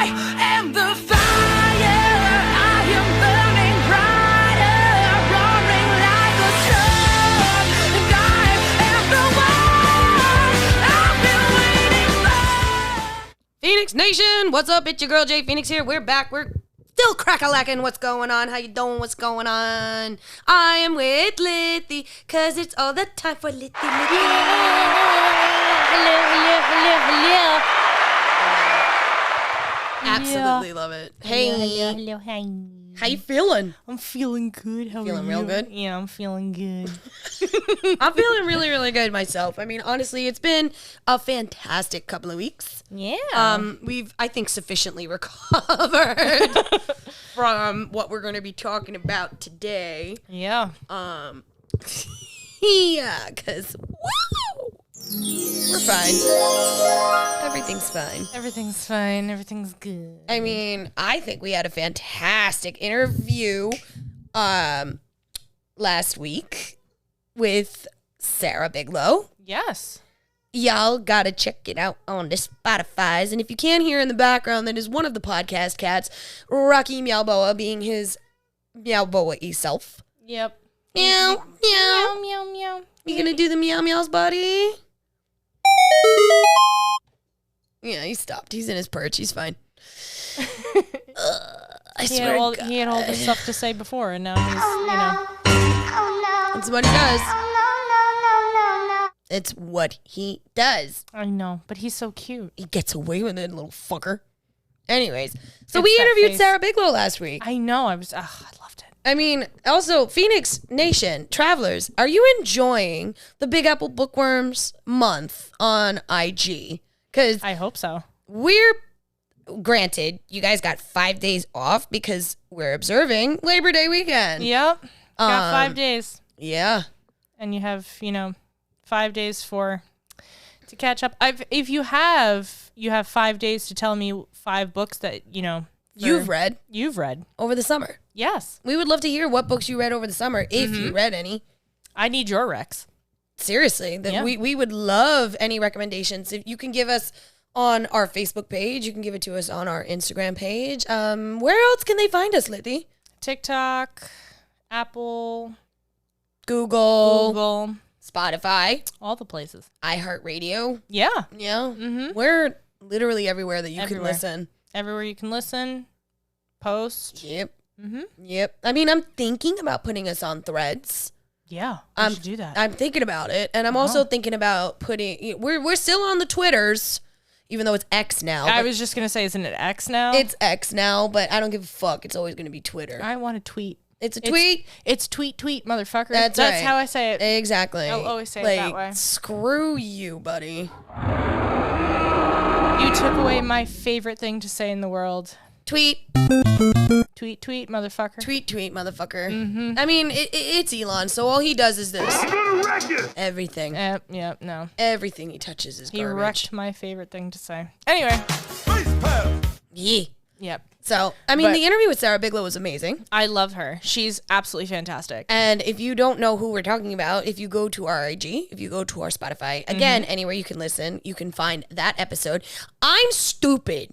I am the fire. I am burning brighter, roaring like a sun. And I am the one I've been waiting for. Phoenix Nation, what's up? It's your girl Jay Phoenix here. We're back. We're still crack-a-lacking. What's going on? How you doing? What's going on? I am with Lithy, cause it's all the time for Lithy. Hello. Absolutely love it. Hey. Hello. How you feeling? I'm feeling good. How Feeling are you? real good? Yeah, I'm feeling good. I'm feeling really, really good myself. I mean, honestly, it's been a fantastic couple of weeks. Yeah. We've, I think, sufficiently recovered from what we're going to be talking about today. Yeah. Yeah, because, woo! We're fine. Everything's fine. Everything's fine. Everything's good. I mean, I think we had a fantastic interview last week with Sarah Bigelow. Yes. Y'all gotta check it out on the Spotify's. And if you can't hear in the background, that is one of the podcast cats, Rocky Meowboa, being his Meowboa-y self. Yep. Meow, meow. Meow, meow. You gonna do the meow meows, buddy? Yeah, he stopped. He's in his perch. He's fine. I swear to God. He had all this stuff to say before, and now he's, That's what he does. It's what he does. I know, but he's so cute. He gets away with it, little fucker. Anyways, so It's we that interviewed face. Sarah Bigelow last week. I know. I loved it. I mean, also, Phoenix Nation, travelers, are you enjoying the Big Apple Bookworms month on IG? Because I hope so. we're, granted, you guys got 5 days off because we're observing Labor Day weekend. Yep. Got 5 days. Yeah. And you have, 5 days to catch up. If you have 5 days to tell me 5 books that, You've read over the summer. Yes. We would love to hear what books you read over the summer, if you read any. I need your recs. Seriously, we would love any recommendations. If you can give us on our Facebook page, you can give it to us on our Instagram page. Where else can they find us, Lithy? TikTok, Apple, Google, Spotify, all the places. iHeartRadio. Yeah. Yeah. We're literally everywhere that you can listen. Everywhere you can listen, post. Yep. Yep. I mean, I'm thinking about putting us on Threads. Yeah, we should do that. I'm thinking about it, and I'm also thinking about putting. We're still on the Twitters, even though it's X now. I was just gonna say, isn't it X now? It's X now, but I don't give a fuck. It's always gonna be Twitter. I want to tweet. It's a tweet. It's tweet, motherfucker. That's right. how I say it. Exactly. I'll always say it that way. Screw you, buddy. You took away my favorite thing to say in the world. Tweet, motherfucker. tweet, motherfucker. I mean, it's Elon, so all he does is this. Everything. No. Everything he touches is He garbage. wrecked my favorite thing to say. Anyway. Yeah. Yep. So, I mean, the interview with Sarah Bigelow was amazing. I love her. She's absolutely fantastic. And if you don't know who we're talking about, if you go to our IG, if you go to our Spotify, again, anywhere you can listen, you can find that episode. I'm stupid.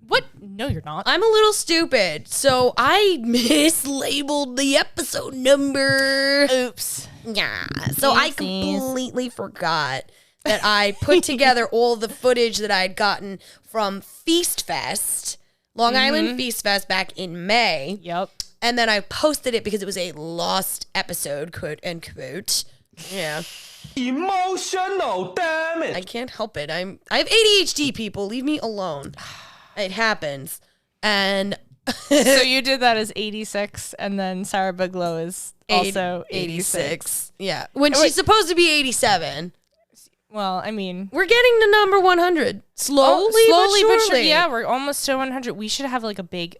What? No, you're not. I'm a little stupid, so I mislabeled the episode number. Oops. Yeah, so I completely forgot that I put together all the footage that I had gotten from Feast Fest, Long Island Feast Fest back in May. Yep. And then I posted it because it was a lost episode, quote unquote. Yeah. Emotional, damn it. I can't help it. I have ADHD, people. Leave me alone. It happens. And So you did that as 86, and then Sarah Bigelow is also 86. Yeah. When she's supposed to be 87. Well, I mean, We're getting to number 100. Slowly but surely. Yeah, we're almost to 100. We should have like a big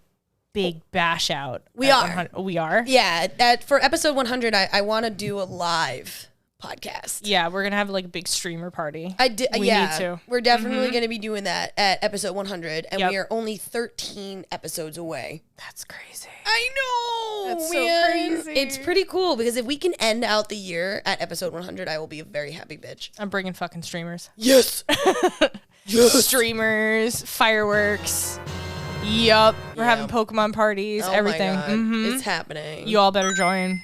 bash out. We at are. 100. We are? Yeah. For episode 100, I want to do a live podcast. Yeah, we're going to have like a big streamer party. We need to. We're definitely going to be doing that at episode 100, and Yep. we are only 13 episodes away. That's crazy. I know. That's so man. crazy. It's pretty cool because if we can end out the year at episode 100, I will be a very happy bitch. I'm bringing fucking streamers. Yes. Yes. Streamers, fireworks, Yup. We're Yeah. having Pokemon parties, Oh everything. my God. Mhm. It's happening. You all better join.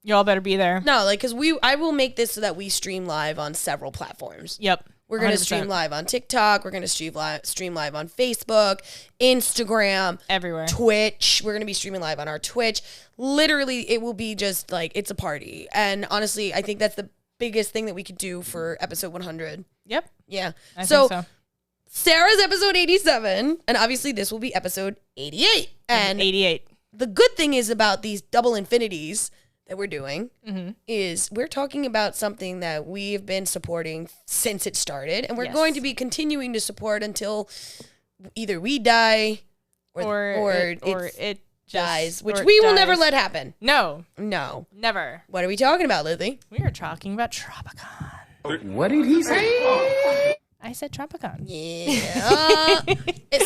You all better be there. No, like, because I will make this so that we stream live on several platforms. Yep. We're going to 100%. stream live on TikTok. We're going to stream live on Facebook, Instagram, Everywhere. Twitch. We're going to be streaming live on our Twitch. Literally, it will be just like, it's a party. And honestly, I think that's the biggest thing that we could do for episode 100. Yep. Yeah. I think so. Sarah's episode 87, and obviously this will be episode 88. And 88. the good thing is about these double infinities that we're doing is we're talking about something that we've been supporting since it started, and we're Yes. going to be continuing to support until either we die or it dies, which we will never let happen. No. No. Never. What are we talking about, Lithy? We are talking about Tropicon. What did he say? I said Tropicon. Yeah.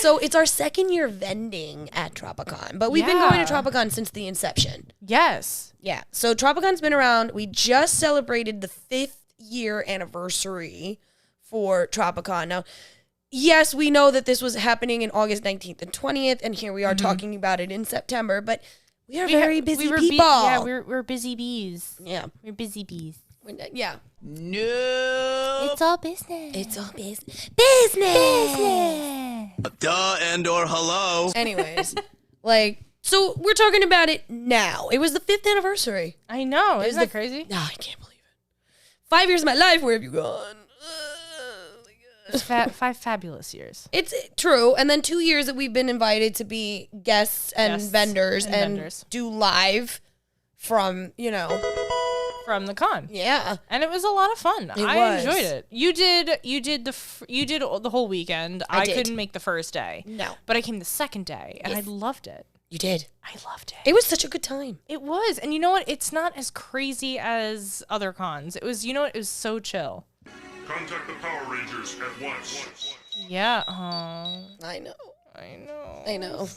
So it's our second year vending at Tropicon, but we've been going to Tropicon since the inception. Yes. Yeah. So Tropicon's been around. We just celebrated the 5th year anniversary for Tropicon. Now, yes, we know that this was happening in August 19th and 20th, and here we are talking about it in September, but we are very busy people. We're busy bees. Yeah. We're busy bees. Yeah. No. It's all business. It's all business. Business. Duh and or hello. Anyways, so we're talking about it now. It was the 5th anniversary. I know. It was Isn't that crazy? No, I can't believe it. 5 years of my life. Where have you gone? It's 5 fabulous years. It's true. And then 2 years that we've been invited to be guests and vendors and do live from, From the con. yeah. And it was a lot of fun. I was. enjoyed it. You did the whole weekend. I did. couldn't make the first day. No. But I came the second day and I loved it. You did. I loved it. It was such a good time. It was. And you know what? It's not as crazy as other cons. It was, it was so chill. Contact the Power Rangers at once. Yeah. I know. I know. I know.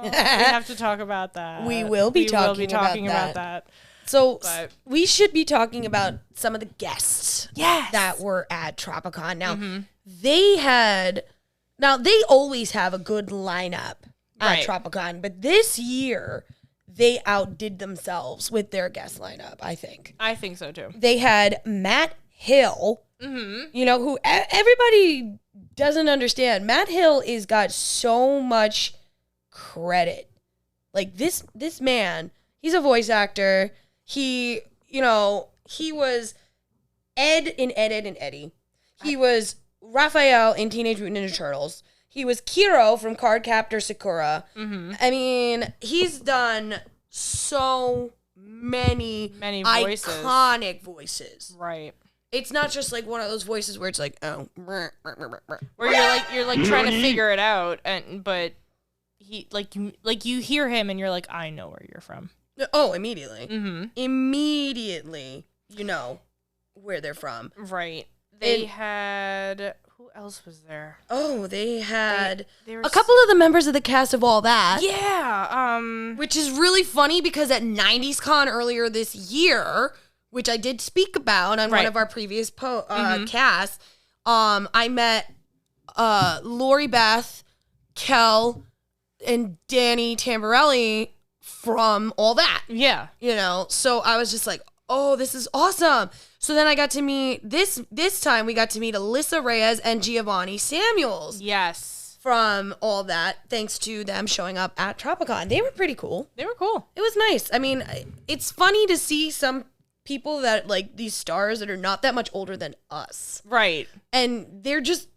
We have to talk about that. We will be talking about about that. So But- we should be talking about some of the guests Yes. that were at Tropicon. Now, they always have a good lineup at Right. Tropicon, but this year they outdid themselves with their guest lineup, I think. I think so too. They had Matt Hill, who everybody doesn't understand. Matt Hill is got so much credit. Like this man, he's a voice actor. He was Ed in Ed, Ed and Eddie. He was Raphael in Teenage Mutant Ninja Turtles. He was Kiro from Cardcaptor Sakura. I mean, he's done so many voices. iconic voices. Right. It's not just like one of those voices where it's like, oh, Where you're like trying to figure it out, but he you hear him and you're like, I know where you're from. oh, immediately. Immediately, you know where they're from. Right. They had who else was there? Oh, they had They were a couple of the members of the cast of All That. Yeah. Which is really funny because at 90s Con earlier this year, which I did speak about on one Right. of our previous casts, I met Lori Beth, Kel, and Danny Tamborelli from All That. Yeah. So I was just like, oh, this is awesome. So then I got to meet, this time we got to meet Alyssa Reyes and Giovanni Samuels Yes. from All That, thanks to them showing up at Tropicon. They were pretty cool. They were cool. It was nice. I mean, it's funny to see some people that, like, these stars that are not that much older than us. Right. And they're just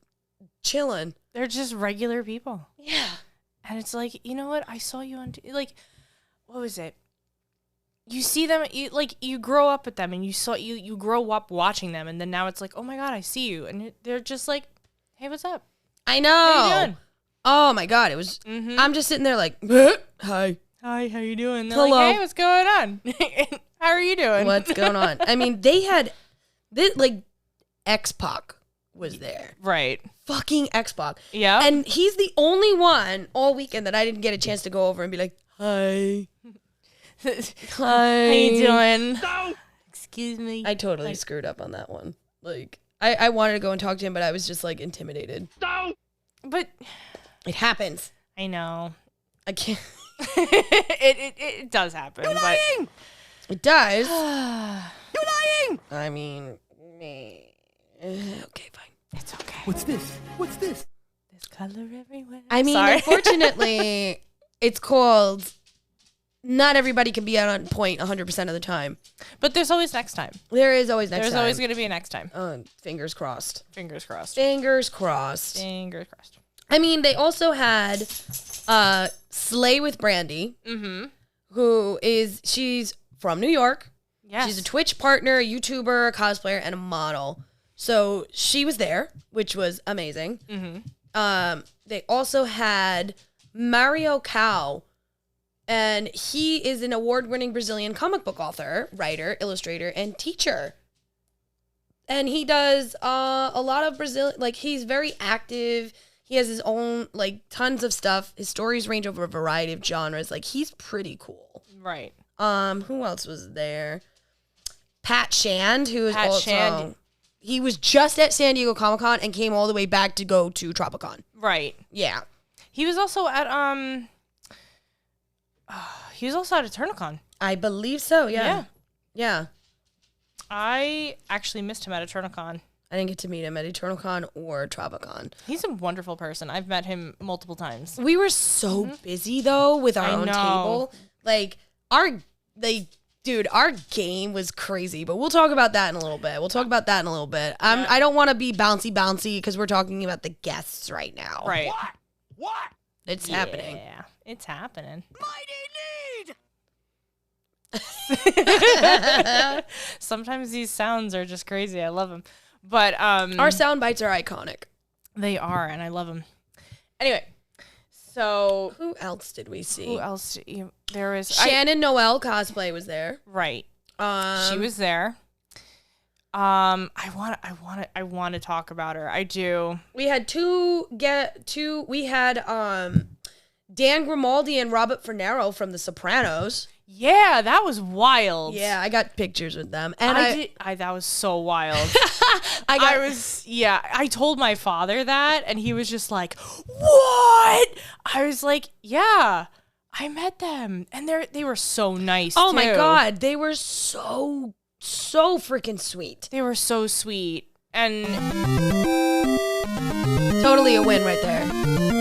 chilling. They're just regular people. Yeah. And it's like, you know what? I saw you on, what was it? You see them, you grow up with them and you grow up watching them. And then now it's like, oh my God, I see you. And they're just like, hey, what's up? I know. How you doing? Oh my God. It was, I'm just sitting there like, hi. Hi, how you doing? They're Hello. like, hey, what's going on? How are you doing? What's going on? I mean, they had, X-Pac was there. Right. Fucking X-Pac. Yeah. And he's the only one all weekend that I didn't get a chance to go over and be like, hi. Hi. How you doing? Excuse me. I totally screwed up on that one. Like, I wanted to go and talk to him, but I was just, intimidated. But It happens. I know. I can't. it does happen. You're lying! It does. You're lying! I mean, me. Okay, fine. It's okay. What's this? What's this? There's color everywhere. I mean, Sorry. unfortunately, it's called... Not everybody can be out on point 100% of the time. But there's always next time. There is always next time. There's always going to be a next time. Fingers crossed. Fingers crossed. Fingers crossed. Fingers crossed. I mean, they also had Slay with Brandy, she's from New York. Yes. She's a Twitch partner, a YouTuber, a cosplayer, and a model. So she was there, which was amazing. They also had Mario Cal, and he is an award-winning Brazilian comic book author, writer, illustrator, and teacher. And he does a lot of he's very active. He has his own, tons of stuff. His stories range over a variety of genres. He's pretty cool. Right. Who else was there? Pat Shand, who is Pat also... Shand. He was just at San Diego Comic-Con and came all the way back to go to Tropic Con. Right. Yeah. He was also at Eternacon. I believe so, yeah. Yeah. I actually missed him at Eternacon. I didn't get to meet him at EternalCon or Tropicon. He's a wonderful person. I've met him multiple times. We were so busy though with our own table. Our game was crazy, but we'll talk about that in a little bit. I don't want to be bouncy because we're talking about the guests right now. Right. What? It's happening. Yeah, it's happening. Sometimes these sounds are just crazy. I love them. But our sound bites are iconic. They are, and I love them. Anyway, so who else did we see? Who else? There was Shannon Noel cosplay was there. Right. She was there. I want to talk about her. I do. We had we had Dan Grimaldi and Robert Fornero from The Sopranos. Yeah, that was wild. Yeah, I got pictures with them. And that was so wild. I told my father that, and he was just like, "What?" I was like, "Yeah, I met them, and they were so nice." Oh too. my God, they were so freaking sweet. They were so sweet, and totally a win right there.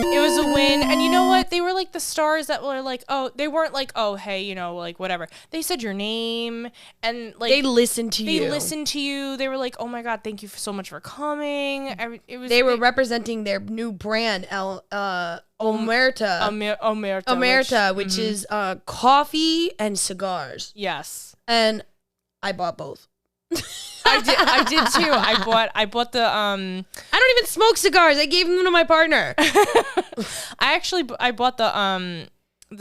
It was a win, and you know what? They were like the stars that were like, oh, they weren't like, oh, hey, whatever. They said your name, and they listened to you. They listened to you. They were like, oh my God, thank you so much for coming. They were representing their new brand, Omerta, which is coffee and cigars. Yes, and I bought both. I did too. I bought the I don't even smoke cigars. I gave them to my partner. I bought the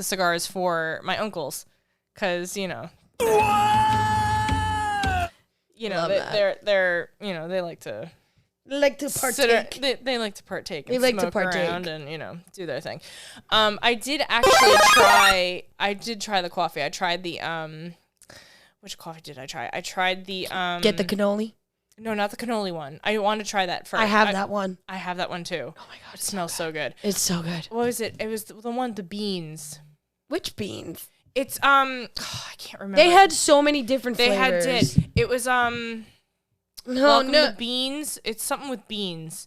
cigars for my uncles, cause they like to partake. They like to partake. And smoke around and do their thing. I did actually try the coffee. I tried the which coffee did I try? I tried the Get the cannoli? No, not the cannoli one. I want to try that first. I have that one. I have that one too. Oh my God. It smells so good. It's so good. What was it? It was the one, the beans. Which beans? It's I can't remember. They had so many different flavors. It was welcome to beans. It's something with beans.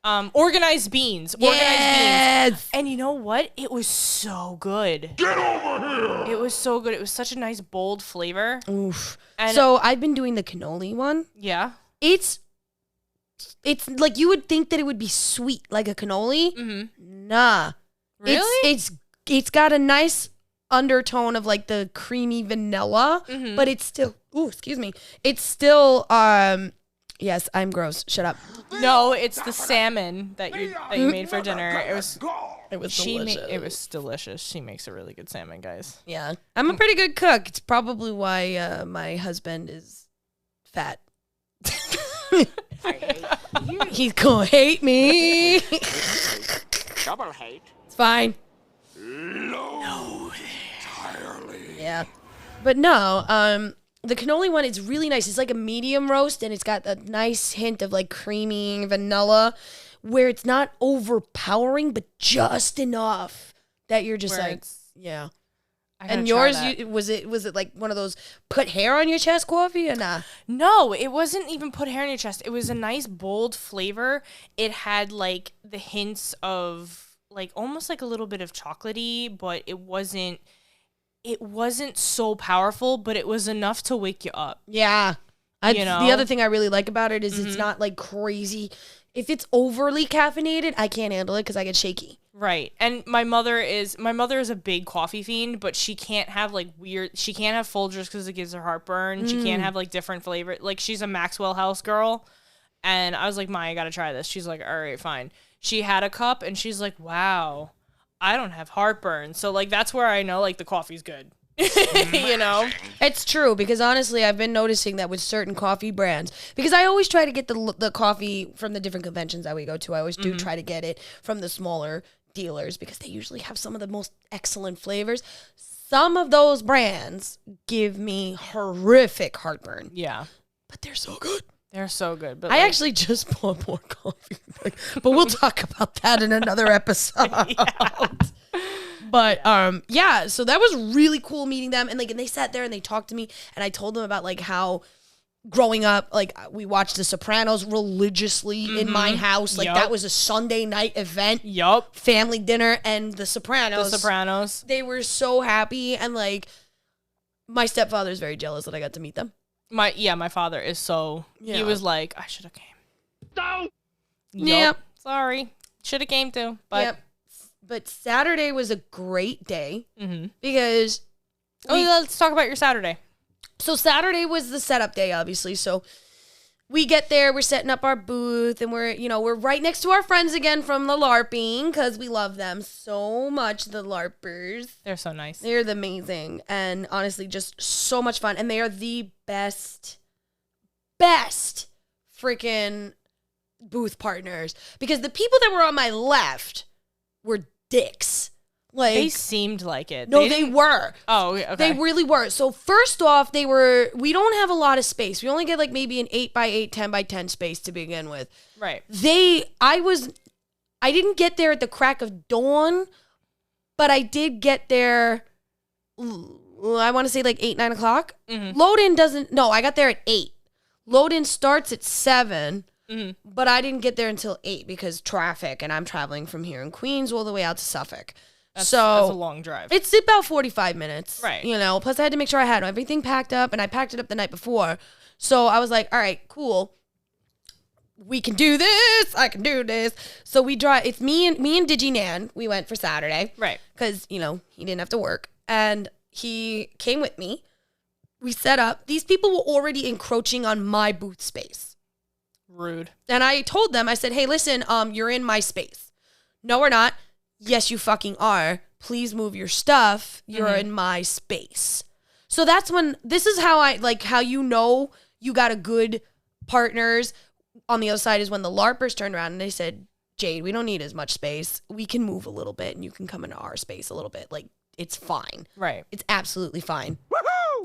Organized beans. Yes! Beans. And you know what? It was so good. Get over here! It was so good. It was such a nice, bold flavor. Oof. And so I've been doing the cannoli one. Yeah. It's like you would think that it would be sweet like a cannoli. Mm-hmm. Nah. Really? It's got a nice undertone of like the creamy vanilla, but it's still it's still yes, I'm gross. Shut up. No, it's the salmon that you made for dinner. It was delicious. It was delicious. She makes a really good salmon, guys. Yeah. I'm a pretty good cook. It's probably why my husband is fat. He's gonna hate me. Double hate. It's fine. No, entirely. Yeah. But no, the cannoli one is really nice. It's like a medium roast, and it's got a nice hint of like creamy vanilla where it's not overpowering, but just enough that you're just Where like, it's- yeah. I gotta And try yours, that. was it like one of those put hair on your chest coffee or nah? No, it wasn't even put hair in your chest. It was a nice bold flavor. It had like the hints of like almost like a little bit of chocolatey, but it wasn't so powerful, but it was enough to wake you up. Yeah. You know? The other thing I really like about it is it's not like crazy. If it's overly caffeinated, I can't handle it because I get shaky. Right. And my mother is a big coffee fiend, but she can't have like she can't have Folgers because it gives her heartburn. She can't have like different flavor. Like she's a Maxwell House girl. And I was like, Ma, I gotta try this. She's like, all right, fine. She had a cup and she's like, wow, I don't have heartburn. So like that's where I know like the coffee's good. You know? It's true because honestly, I've been noticing that with certain coffee brands, because I always try to get the coffee from the different conventions that we go to. I always do try to get it from the smaller dealers because they usually have some of the most excellent flavors. Some of those brands give me horrific heartburn, Yeah. but they're so good. They're so good. But I like, actually just bought more coffee, but we'll talk about that in another episode. But yeah, so that was really cool meeting them, and they sat there and they talked to me, and I told them about like how growing up, like we watched The Sopranos religiously in my house, like Yup. that was a Sunday night event, yup. family dinner, and The Sopranos. The Sopranos. They were so happy, and like my stepfather is very jealous that I got to meet them. My father is so Yeah. he was like, I should have came. No! Yep. Sorry. Should have came too. But Yep. But Saturday was a great day Mhm. because let's talk about your Saturday. so Saturday was the setup day, obviously. So we get there, we're setting up our booth, and we're right next to our friends again from the LARPing because we love them so much, the LARPers. They're so nice. They're amazing and honestly just so much fun. And they are the best freaking booth partners because the people that were on my left were dicks. Like They seemed like it. no, they didn't- were. Oh, okay. They really were. So first off, we don't have a lot of space. We only get like maybe an 8x8, 10x10 space to begin with. right. I didn't get there at the crack of dawn, but I did get there, I want to say like 8, 9 o'clock. Mhm. Load-in I got there at 8. Load-in starts at 7. Mhm. But I didn't get there until 8 because traffic, and I'm traveling from here in Queens all the way out to Suffolk. That's a long drive. It's about 45 minutes. Right. Plus I had to make sure I had everything packed up, and I packed it up the night before. So I was like, all right, cool. We can do this. I can do this. So we drive. It's me and Digi Nan. We went for Saturday. Right. Because, he didn't have to work. And he came with me. We set up. These people were already encroaching on my booth space. Rude. And I told them, I said, hey, listen, you're in my space. No, we're not. Yes, you fucking are. Please move your stuff. You're in my space. So that's when, this is how how you got a good partners. On the other side is when the LARPers turned around and they said, Jade, we don't need as much space. We can move a little bit and you can come into our space a little bit. Like, it's fine. Right. It's absolutely fine.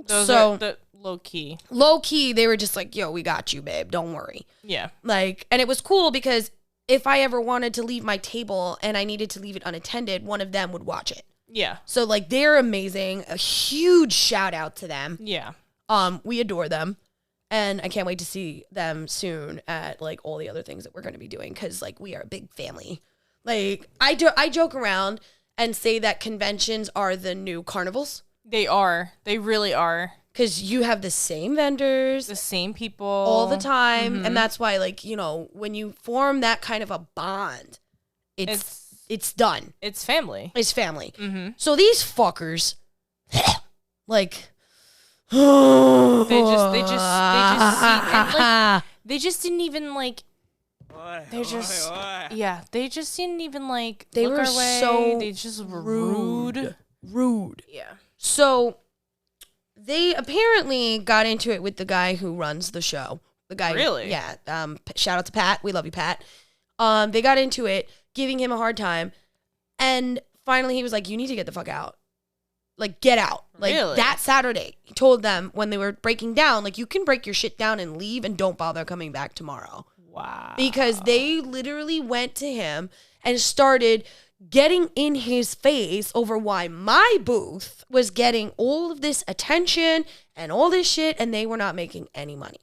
Those So- are the low key. Low key, they were just like, yo, we got you, babe. Don't worry. Yeah. And it was cool because if I ever wanted to leave my table and I needed to leave it unattended, one of them would watch it. Yeah. So they're amazing. A huge shout out to them. Yeah. We adore them. And I can't wait to see them soon at all the other things that we're going to be doing because we are a big family. I joke around and say that conventions are the new carnivals They are. They really are. because you have the same vendors, The same people all the time, and that's why when you form that kind of a bond, it's done. It's family. It's family. Mm-hmm. So these fuckers, They just didn't even They're just yeah. They just didn't even They look were our way. so They just were rude. rude. Yeah. So they apparently got into it with the guy who runs the show. The guy, Really? Yeah. Shout out to Pat. We love you, Pat. They got into it, giving him a hard time, and finally he was like, "You need to get the fuck out. Get out." Really? That Saturday, he told them when they were breaking down, you can break your shit down and leave, and don't bother coming back tomorrow. Wow. Because they literally went to him and started getting in his face over why my booth was getting all of this attention and all this shit, and they were not making any money.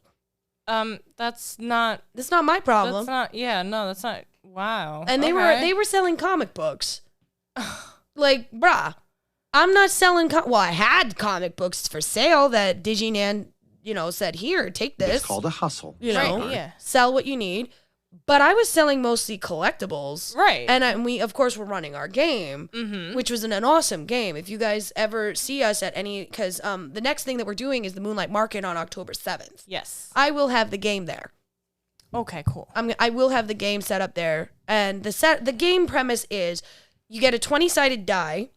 That's not my problem. That's not. Wow. And they were selling comic books. Like, bruh, I'm not selling. I had comic books for sale that DigiNan, said, here, take this. It's called a hustle. Right, yeah. Sell what you need. But I was selling mostly collectibles. Right. And we, of course, were running our game, which was an awesome game. If you guys ever see us at any, because the next thing that we're doing is the Moonlight Market on October 7th. Yes. I will have the game there. Okay, cool. I will have the game set up there. And the game premise is you get a 20-sided die.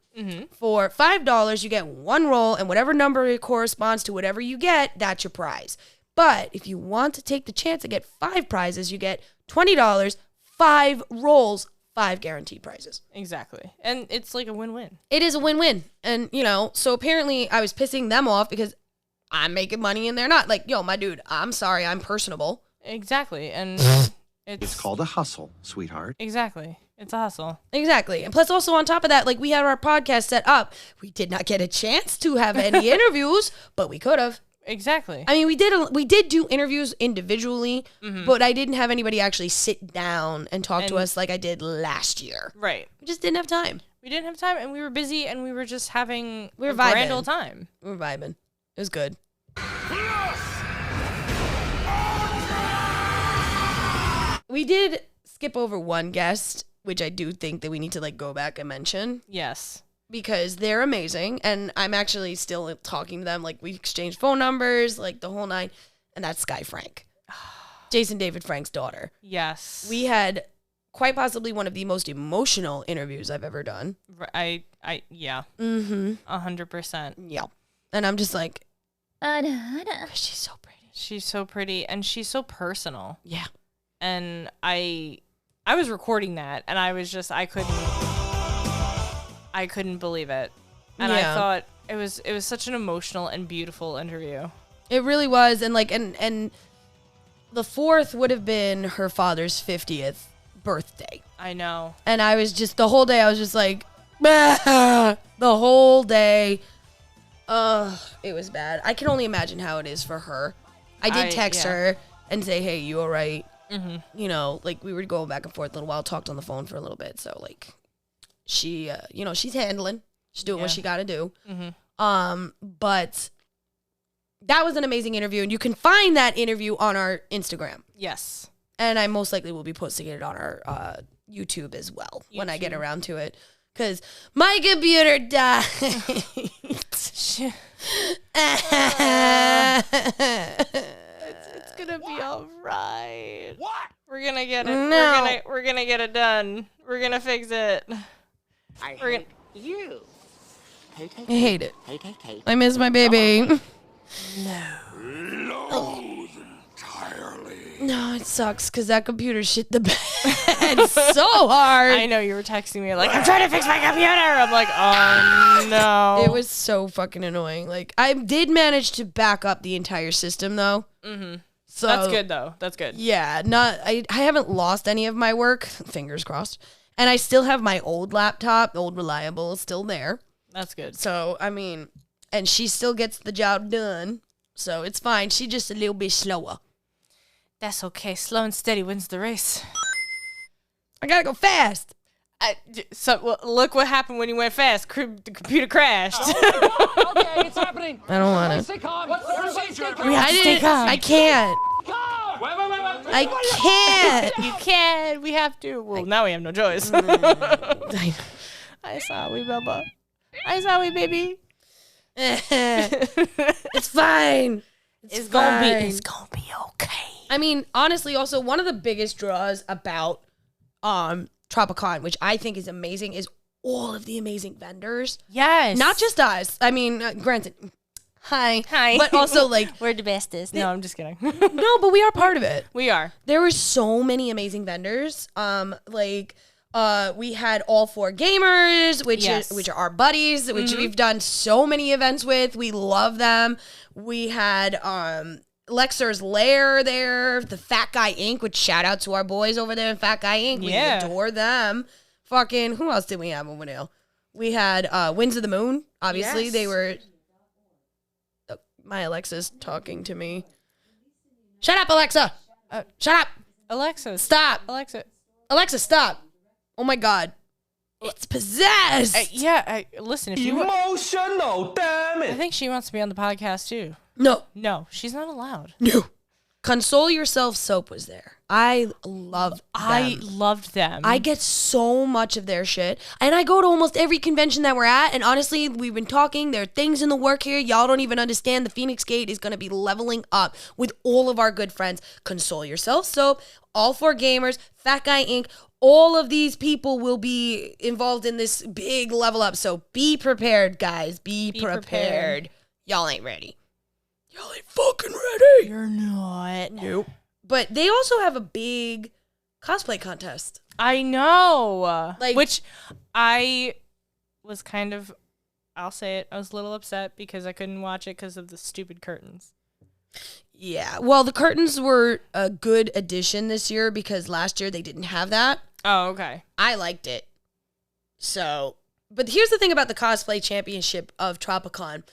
For $5, you get one roll, and whatever number it corresponds to whatever you get, that's your prize. But if you want to take the chance to get 5 prizes, you get $20, 5 rolls, 5 guaranteed prizes. Exactly. And it's like a win-win. It is a win-win. And, so apparently I was pissing them off because I'm making money and they're not. Like, yo, my dude, I'm sorry, I'm personable. Exactly. And It's called a hustle, sweetheart. Exactly. It's a hustle. Exactly. And plus also on top of that, like we had our podcast set up. We did not get a chance to have any interviews, but we could have. Exactly. I mean, we did do interviews individually, but I didn't have anybody actually sit down and talk to us like I did last year. Right. We just didn't have time. We didn't have time, and we were busy, and we were just having We were a vibing. grand old time. We were vibing. It was good. We did skip over one guest, which I do think that we need to like go back and mention. Yes. Because they're amazing, and I'm actually still talking to them. Like, we exchanged phone numbers, like, the whole 9, and that's Sky Frank. Jason David Frank's daughter. Yes. We had quite possibly one of the most emotional interviews I've ever done. Yeah. 100%. Yeah. And I'm just like, she's so pretty. She's so pretty, and she's so personal. Yeah. And I was recording that, and I was just, I couldn't believe it. And I thought it was such an emotional and beautiful interview. It really was. And like, and the 4th would have been her father's 50th birthday. I know. And I was just, the whole day, I was just like, the whole day. It was bad. I can only imagine how it is for her. I did text her and say, hey, you all right? Like we were going back and forth a little while, talked on the phone for a little bit. So like she, she's handling, she's doing what she got to do. But that was an amazing interview, and you can find that interview on our Instagram. Yes. And I most likely will be posting it on our YouTube as well when I get around to it. Because my computer died. It's gonna be all right. What? We're gonna get it. No. We're gonna get it done. We're gonna fix it. I We're hate you. Hate, I hate it. hate, hate, hate. I miss my baby. Loathe entirely. No, it sucks because that computer shit the bed so hard. I know you were texting me like, I'm trying to fix my computer. I'm like, oh no. It was so fucking annoying. Like, I did manage to back up the entire system though. So That's good though. That's good. Yeah, I haven't lost any of my work, fingers crossed. And I still have my old laptop, old Reliable, is still there. That's good. So, I mean, and she still gets the job done. So it's fine. She's just a little bit slower. That's okay. Slow and steady wins the race. I gotta go fast. Look what happened when you went fast. The computer crashed. Okay, it's happening. I don't want to. Stay calm. What's the procedure? We have to stay calm. I can't. Wait. I can't. You can. We have to. Well, now we have no choice. I saw we, Bubba. I saw we, baby. It's fine. It's gonna be okay. I mean, honestly, also one of the biggest draws about Tropic Con, which I think is amazing, is all of the amazing vendors. Yes. Not just us. I mean, granted, hi. But also, like, we're the bestest. No, I'm just kidding. no, but we are part of it. We are. There were so many amazing vendors. We had All 4 Gamers, which are our buddies, which we've done so many events with. We love them. We had Lexer's Lair there, the Fat Guy Inc., which shout out to our boys over there in Fat Guy Inc. We adore them. Fucking, who else did we have over there? We had Winds of the Moon. Obviously, Yes. they were... my Alexa's talking to me. Shut up, Alexa! Shut up! Alexa, Stop! Alexa. Alexa, stop! Oh my god. It's possessed! Listen, if you... Emotional, damn I think she wants to be on the podcast, too. No. No, she's not allowed. No. Console Yourself Soap was there. I loved them. I loved them. I get so much of their shit. And I go to almost every convention that we're at. And honestly, we've been talking. There are things in the work here. Y'all don't even understand. The Phoenix Gate is going to be leveling up with all of our good friends. Console Yourself Soap, All For Gamers, Fat Guy Inc. All of these people will be involved in this big level up. So be prepared, guys. Be prepared. Y'all ain't ready. Y'all ain't fucking ready. You're not. Nope. But they also have a big cosplay contest. I know. Like- Which I was kind of, I'll say it, I was a little upset because I couldn't watch it because of the stupid curtains. Yeah. Well, the curtains were a good addition this year because last year they didn't have that. Oh, okay. I liked it. So, but here's the thing about the cosplay championship of Tropic Con.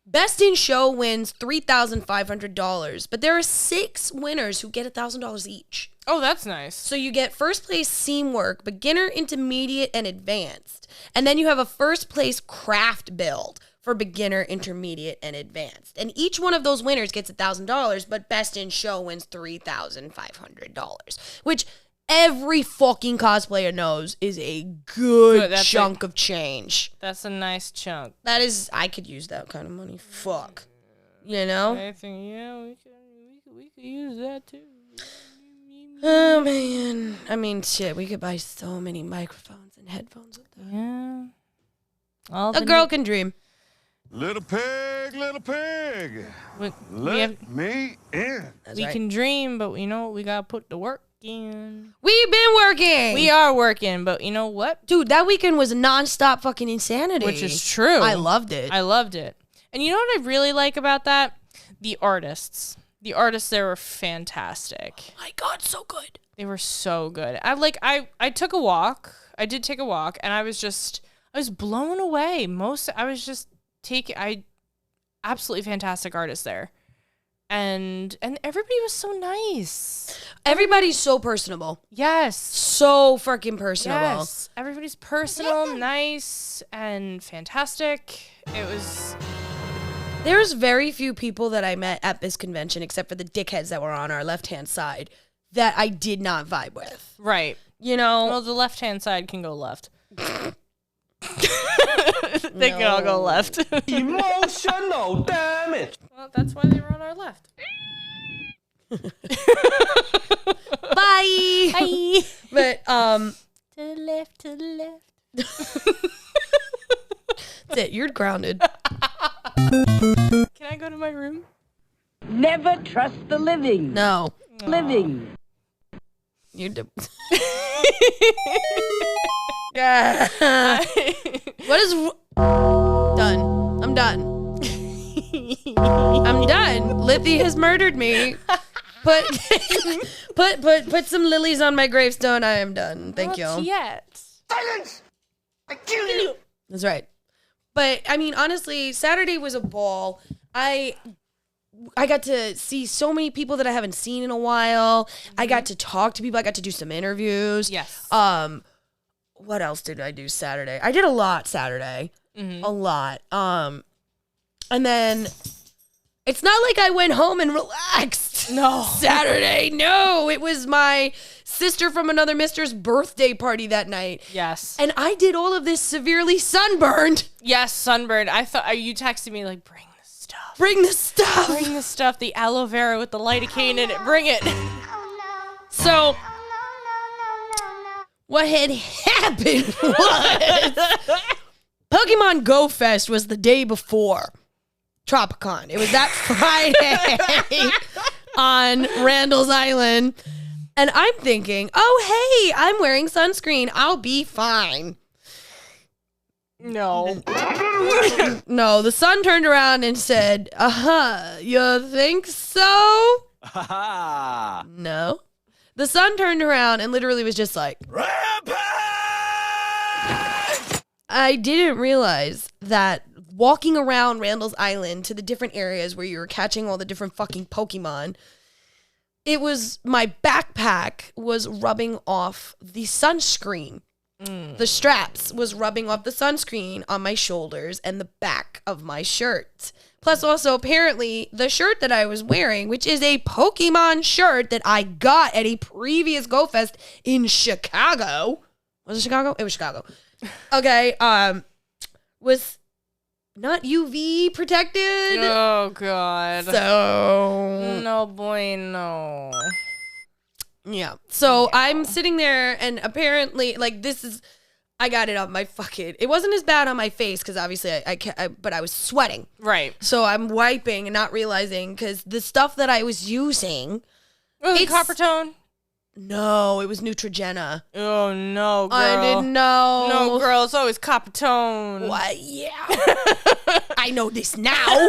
Best in Show wins $3,500, but there are 6 winners who get $1,000 each. Oh, that's nice. So you get first place seam work, beginner, intermediate, and advanced. And then you have a first place craft build for beginner, intermediate, and advanced. And each one of those winners gets $1,000, but Best in Show wins $3,500, which every fucking cosplayer knows is a good That's chunk of change. That's a nice chunk. That is, I could use that kind of money. Fuck. You know? I think, yeah, we could use that too. Oh, man. I mean, shit, we could buy so many microphones and headphones with that. Yeah. All A girl can dream. Little pig, we let me in. That's we right. can dream, but you know what? We gotta put the work in. We've been working. We are working, but you know what? Dude, that weekend was nonstop fucking insanity. Which is true. I loved it. I loved it. And you know what I really like about that? The artists. The artists there were fantastic. Oh my God, so good. They were so good. I took a walk. I did take a walk, and I was blown away. Absolutely fantastic artists there. And everybody was so nice. Everybody's so personable. Yes. So freaking personable. Yes. Everybody's personal, nice, and fantastic. There's very few people that I met at this convention, except for the dickheads that were on our left-hand side, that I did not vibe with. Right. You know? Well, the left-hand side can go left. They can all go left. Emotional damage. Well, that's why they were on our left. Bye. Bye. But, To the left, to the left. that's it. You're grounded. Can I go to my room? Never trust the living. No. Living. You're what is done? I'm done. I'm done. Lithy has murdered me. Put some lilies on my gravestone. I am done. Thank you. Not yet. Silence! I kill you! That's right. But I mean, honestly, Saturday was a ball. I got to see so many people that I haven't seen in a while. I got to talk to people. I got to do some interviews. Yes. What else did I do Saturday? I did a lot Saturday. A lot. And then it's not like I went home and relaxed. No. Saturday. No, it was my sister from another mister's birthday party that night. Yes. And I did all of this severely sunburned. Yes, sunburned. I thought you texted me like, bring the stuff. Bring the stuff. Bring the stuff. The aloe vera with the lidocaine in it. Bring it. So what had happened was Pokemon Go Fest was the day before Tropic Con. It was that Friday on Randall's Island. And I'm thinking, oh, hey, I'm wearing sunscreen. I'll be fine. No. No, the sun turned around and said, you think so? No. The sun turned around and literally was just like, Rampage! I didn't realize that walking around Randall's Island to the different areas where you were catching all the different fucking Pokemon, it was, my backpack was rubbing off the sunscreen. The straps was rubbing off the sunscreen on my shoulders and the back of my shirt. Plus also apparently the shirt that I was wearing, which is a Pokemon shirt that I got at a previous Go Fest in Chicago. Was it Chicago? It was Chicago. Okay, was not UV protected. Oh, God. So No bueno. yeah. So I'm sitting there and apparently like I got it on my fucking, it wasn't as bad on my face because obviously but I was sweating. Right. So I'm wiping and not realizing because the stuff that I was using. Was it copper tone? No, it was Neutrogena. Oh, no, girl. I didn't know. No, girl, it's always copper tone. What? Yeah. I know this now.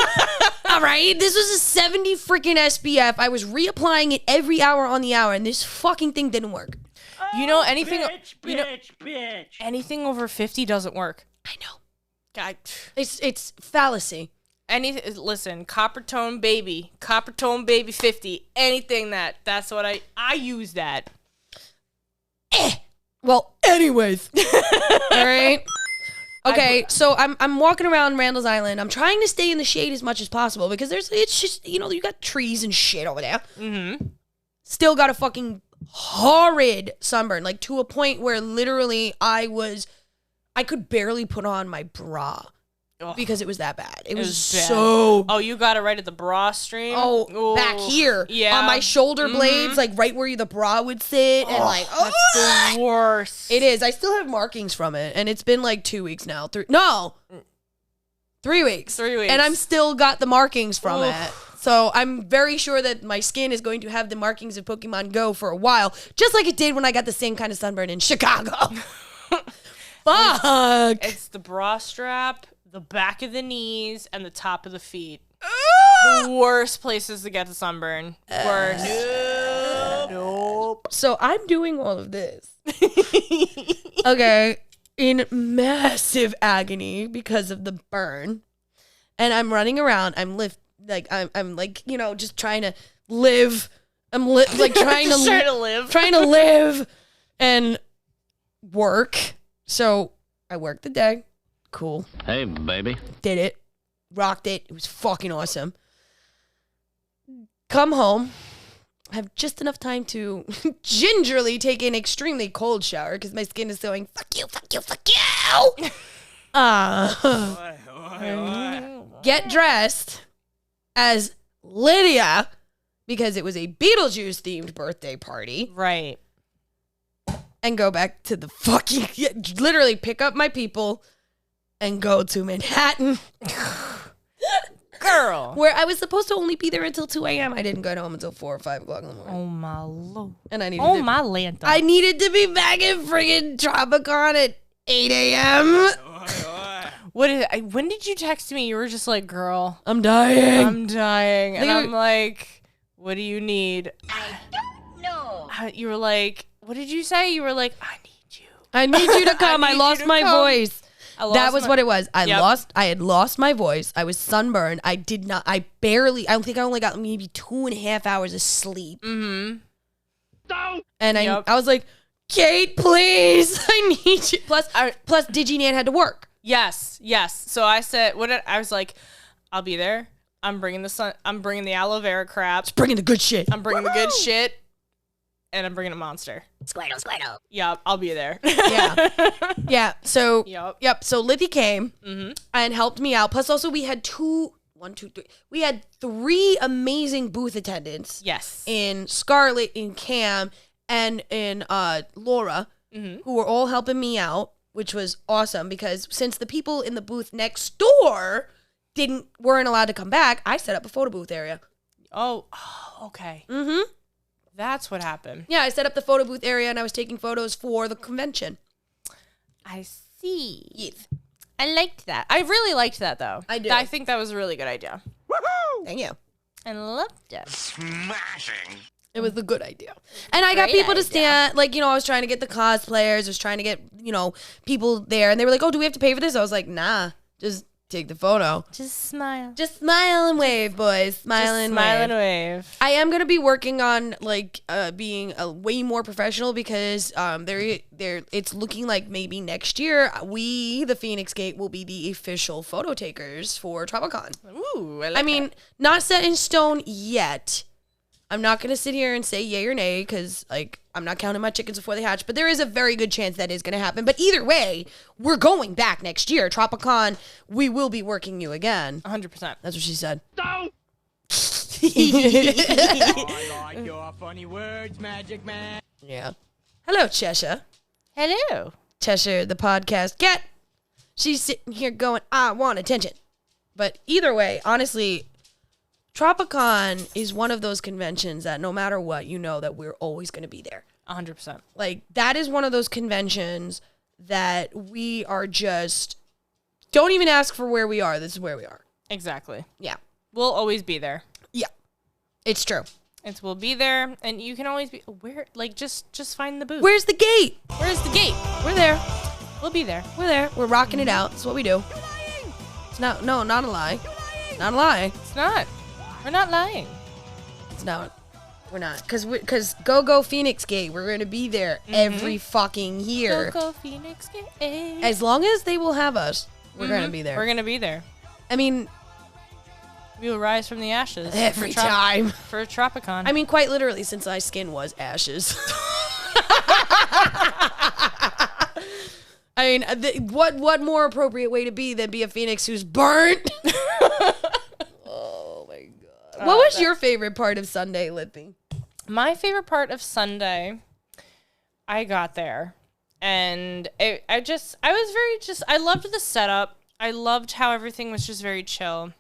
All right. This was a 70 freaking SPF. I was reapplying it every hour on the hour, and this fucking thing didn't work. You know, anything Bitch. anything over 50 doesn't work. I know. God. It's fallacy. Listen, copper tone baby 50, anything that's what I use that. Well, anyways. All right. Okay, so I'm walking around Randall's Island. I'm trying to stay in the shade as much as possible because it's just, you got trees and shit over there. Mm-hmm. Still got a fucking horrid sunburn, like to a point where literally I could barely put on my bra. Ugh. Because it was that bad. It was bad. so. Oh, you got it right at the bra stream? Oh, back here. Yeah. On my shoulder blades, like right where the bra would sit. And like, that's the worst. It is. I still have markings from it. And it's been like 2 weeks now. 3 weeks. 3 weeks. And I'm still got the markings from it. So I'm very sure that my skin is going to have the markings of Pokemon Go for a while. Just like it did when I got the same kind of sunburn in Chicago. Fuck. It's the bra strap, the back of the knees, and the top of the feet. The worst places to get the sunburn. Worst. Nope. So I'm doing all of this. Okay. In massive agony because of the burn. And I'm running around. I'm like, just trying to live. I'm like trying to live. Trying to live and work. So I worked the day. Cool. Hey, baby. Did it. Rocked it. It was fucking awesome. Come home. Have just enough time to gingerly take an extremely cold shower because my skin is going, fuck you, fuck you, fuck you. Get dressed as Lydia because it was a Beetlejuice themed birthday party. Right. And go back to the fucking, literally pick up my people and go to Manhattan. Girl. Where I was supposed to only be there until 2 a.m. I didn't go home until 4 or 5 o'clock in the morning. Oh, my Lord. And I needed my Lanta. I needed to be back in friggin' Tropic Con at 8 a.m. When did you text me? You were just like, girl, I'm dying. And I'm like, what do you need? I don't know. You were like, what did you say? You were like, I need you to come. I lost my voice. That was what it was. I had lost my voice. I was sunburned. I think I only got maybe 2.5 hours of sleep. Mm-hmm. And I was like, Kate, please, I need you. Plus, DigiNan had to work. Yes. So I said, I was like, I'll be there. I'm bringing the aloe vera crap. Just bringing the good shit. I'm bringing the good shit. And I'm bringing a monster. Squirtle. Yeah, I'll be there. Yeah. So, Yep. So Lithy came and helped me out. Plus, also we had we had 3 amazing booth attendants. Yes. In Scarlett, in Cam, and in Laura, who were all helping me out, which was awesome because since the people in the booth next door weren't allowed to come back, I set up a photo booth area. Oh, okay. Mm-hmm. That's what happened. Yeah, I set up the photo booth area and I was taking photos for the convention. I see. Yes. I liked that. I really liked that, though. I do. I think that was a really good idea. Thank you. I loved it. Smashing. It was a good idea. And I got Great people to idea. stand, like, I was trying to get the cosplayers, I was trying to get, people there, and they were like, oh, do we have to pay for this? I was like, nah, just take the photo. Just smile. Just smile and wave, boys. Smile and wave. wave. I am gonna be working on being a way more professional because it's looking like maybe next year we, the Feinics Gate, will be the official photo takers for Tropic Con. Ooh, I mean, not set in stone yet. I'm not gonna sit here and say yay or nay because I'm not counting my chickens before they hatch, but there is a very good chance that is gonna happen. But either way, we're going back next year. Tropic Con, we will be working you again. 100%. That's what she said. I like your funny words, Magic Man. Yeah. Hello, Cheshire. Hello. Cheshire, the podcast cat. She's sitting here going, I want attention. But either way, honestly, Tropicon is one of those conventions that no matter what, that we're always going to be there. 100%. That is one of those conventions that we are just, don't even ask for where we are. This is where we are. Exactly. Yeah. We'll always be there. Yeah. It's true. We'll be there, and you can always be where. Just find the booth. Where's the gate? Where's the gate? We're there. We'll be there. We're there. We're rocking it out. That's what we do. It's not a lie. Not a lie. It's not. We're not lying. It's not. We're not. Because Go Phoenix Gate, we're going to be there every fucking year. Go Phoenix Gate. As long as they will have us, we're going to be there. We're gonna be there. I mean, We will rise from the ashes every for time. for Tropicon. I mean, quite literally, since my skin was ashes. I mean, what more appropriate way to be than be a phoenix who's burnt? Oh my god! What was your favorite part of Sunday, Lithy? My favorite part of Sunday, I got there, and I loved the setup. I loved how everything was just very chill.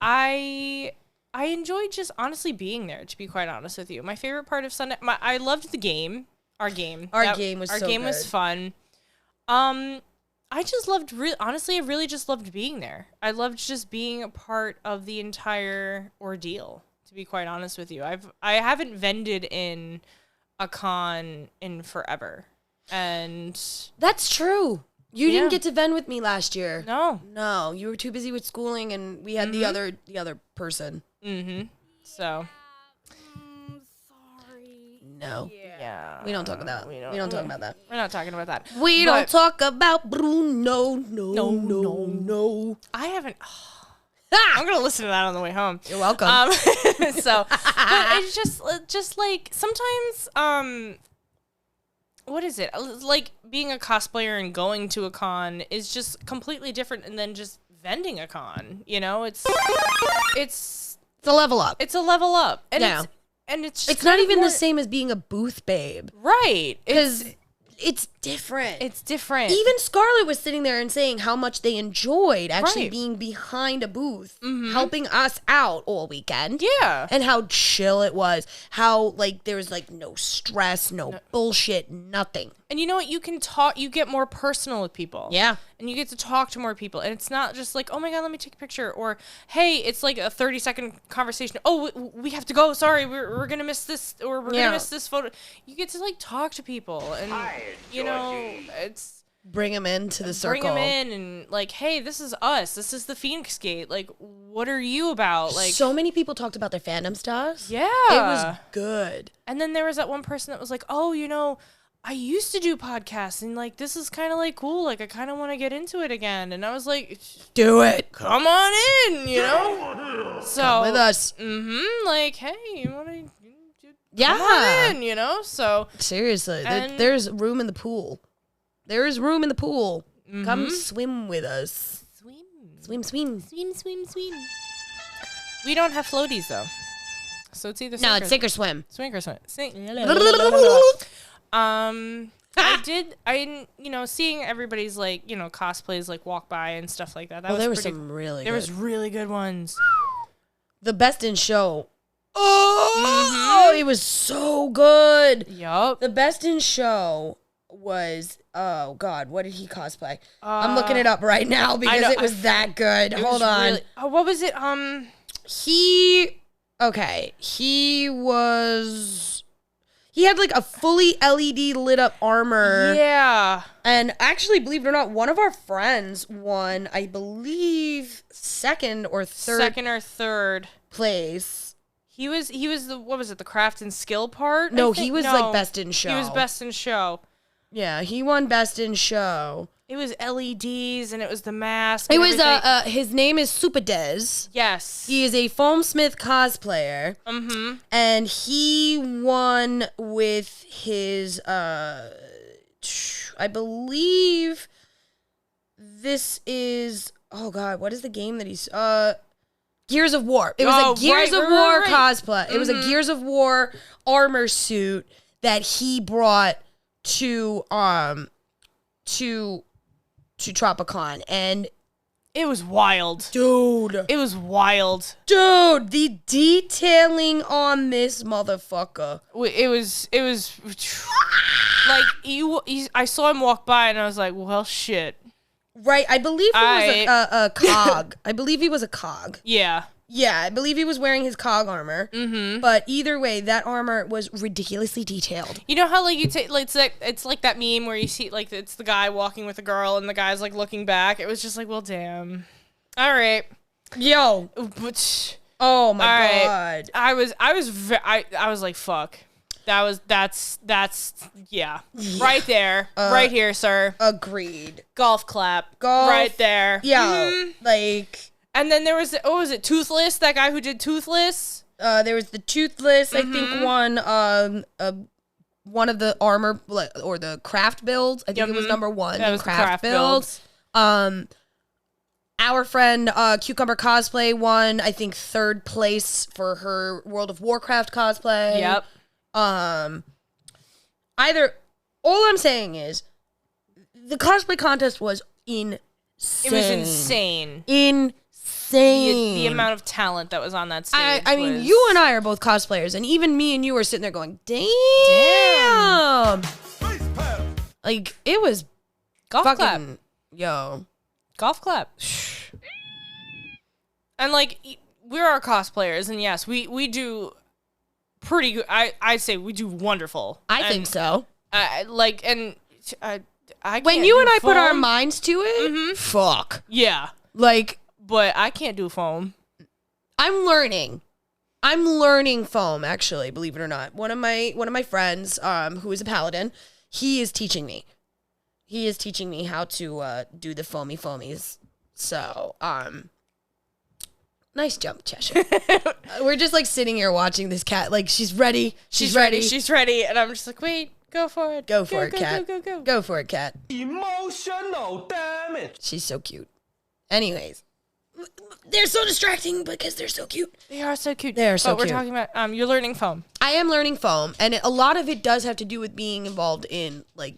I enjoyed just honestly being there, to be quite honest with you. My favorite part of Sunday, I loved the game. Our game. Our game was fun. I just loved, honestly, I really just loved being there. I loved just being a part of the entire ordeal, to be quite honest with you. I haven't vended in a con in forever. And That's true. You didn't get to vend with me last year. no. You were too busy with schooling, and we had the other person. So, No, yeah. we don't talk about that. We don't talk about that. We're not talking about that. We don't But talk about Bruno. No. I haven't. I'm going to listen to that on the way home. You're welcome. So, but it's just like sometimes, what is it? Like being a cosplayer and going to a con is just completely different than just vending a con. It's It's a level up. it's a level up, and Yeah. it's just It's not kind of even more- the same as being a booth babe. right Because it's different. it's different. Even Scarlett was sitting there and saying how much they enjoyed actually Right. being behind a booth, helping us out all weekend. Yeah. And how chill it was. How, there was, no stress, no bullshit, nothing. And you know what? You can talk. You get more personal with people. Yeah. And you get to talk to more people. And it's not just like, oh my God, let me take a picture. Or, hey, it's like a 30-second conversation. Oh, we have to go. Sorry, we're going to miss this. Or we're going to miss this photo. You get to, talk to people. And, it's... Bring them into the circle. Bring them in and, hey, this is us. This is the Feinics Gate. What are you about? So many people talked about their fandom stars. Yeah. It was good. And then there was that one person that was like, oh, I used to do podcasts and this is kind of cool. I kind of want to get into it again. And I was like, Do it. come on in, So Come with us. hey, you want to Yeah. come on in, So Seriously. And- There's room in the pool. There is room in the pool. Come swim with us. Swim. swim. We don't have floaties though. So it's either No, it's sink sink or swim. or swim. Seeing everybody's cosplays walk by and stuff like that. That was there were pretty, some really there good. was really good ones. The best in show. Oh, it was so good. Yup. The best in show was, oh God, what did he cosplay? I'm looking it up right now because know, it was that good. Hold on. Really, what was it? He had like a fully LED lit up armor. Yeah. And actually, believe it or not, one of our friends won, I believe, second or third place. He was the, what was it, the craft and skill part? No, he was like best in show. He was best in show. Yeah, he won best in show. It was LEDs and it was the mask. It and was everything. his name is Superdez. Yes. He is a Foamsmith cosplayer. Mm-hmm. And he won with his I believe this is, oh God, what is the game that he's Gears of War. It was a Gears of War cosplay. It was a Gears of War armor suit that he brought to Tropic Con, and it was wild. dude, It was wild. the detailing on this motherfucker. It was like I saw him walk by and I was like, well, shit. Right, I believe he was a cog. I believe he was a cog. Yeah. Yeah, I believe he was wearing his cog armor. Mm-hmm. But either way, that armor was ridiculously detailed. You know how like you take like it's like that meme where you see like it's the guy walking with the girl and the guy's like looking back. It was just like, well, damn. All right. Yo. Oh my God. I was like, fuck. That's yeah. Right there. Right here, sir. Agreed. Golf clap. Golf. Right there. Yo, like. And then there was was it Toothless? That guy who did Toothless? There was the Toothless, I think one of the armor or the craft builds. I think it was number one. That was the craft builds. Our friend Cucumber Cosplay won, I think, third place for her World of Warcraft cosplay. Yep. All I'm saying is the cosplay contest was insane. It was insane. Insane. The amount of talent that was on that stage. I mean, you and I are both cosplayers, and even me and you were sitting there going, damn. Like, it was golf fucking, clap. Yo. Golf clap. And like, we're our cosplayers, and yes, we do pretty good. I'd say we do wonderful. I think so. I When you and I put our minds to it, fuck. Yeah. Like, but I can't do foam. I'm learning foam, actually, believe it or not. One of my friends, who is a paladin, he is teaching me. He is teaching me how to do the foamies. So, nice jump, Cheshire. We're just like sitting here watching this cat. Like, she's ready. She's ready. She's ready. And I'm just like, wait, go for it. Go for it, cat. Go. Go for it, cat. Emotional damage. She's so cute. Anyways, they're so distracting because they're so cute. They are so cute. They are so But cute. we're talking about you're learning foam. I am learning foam, and a lot of it does have to do with being involved in like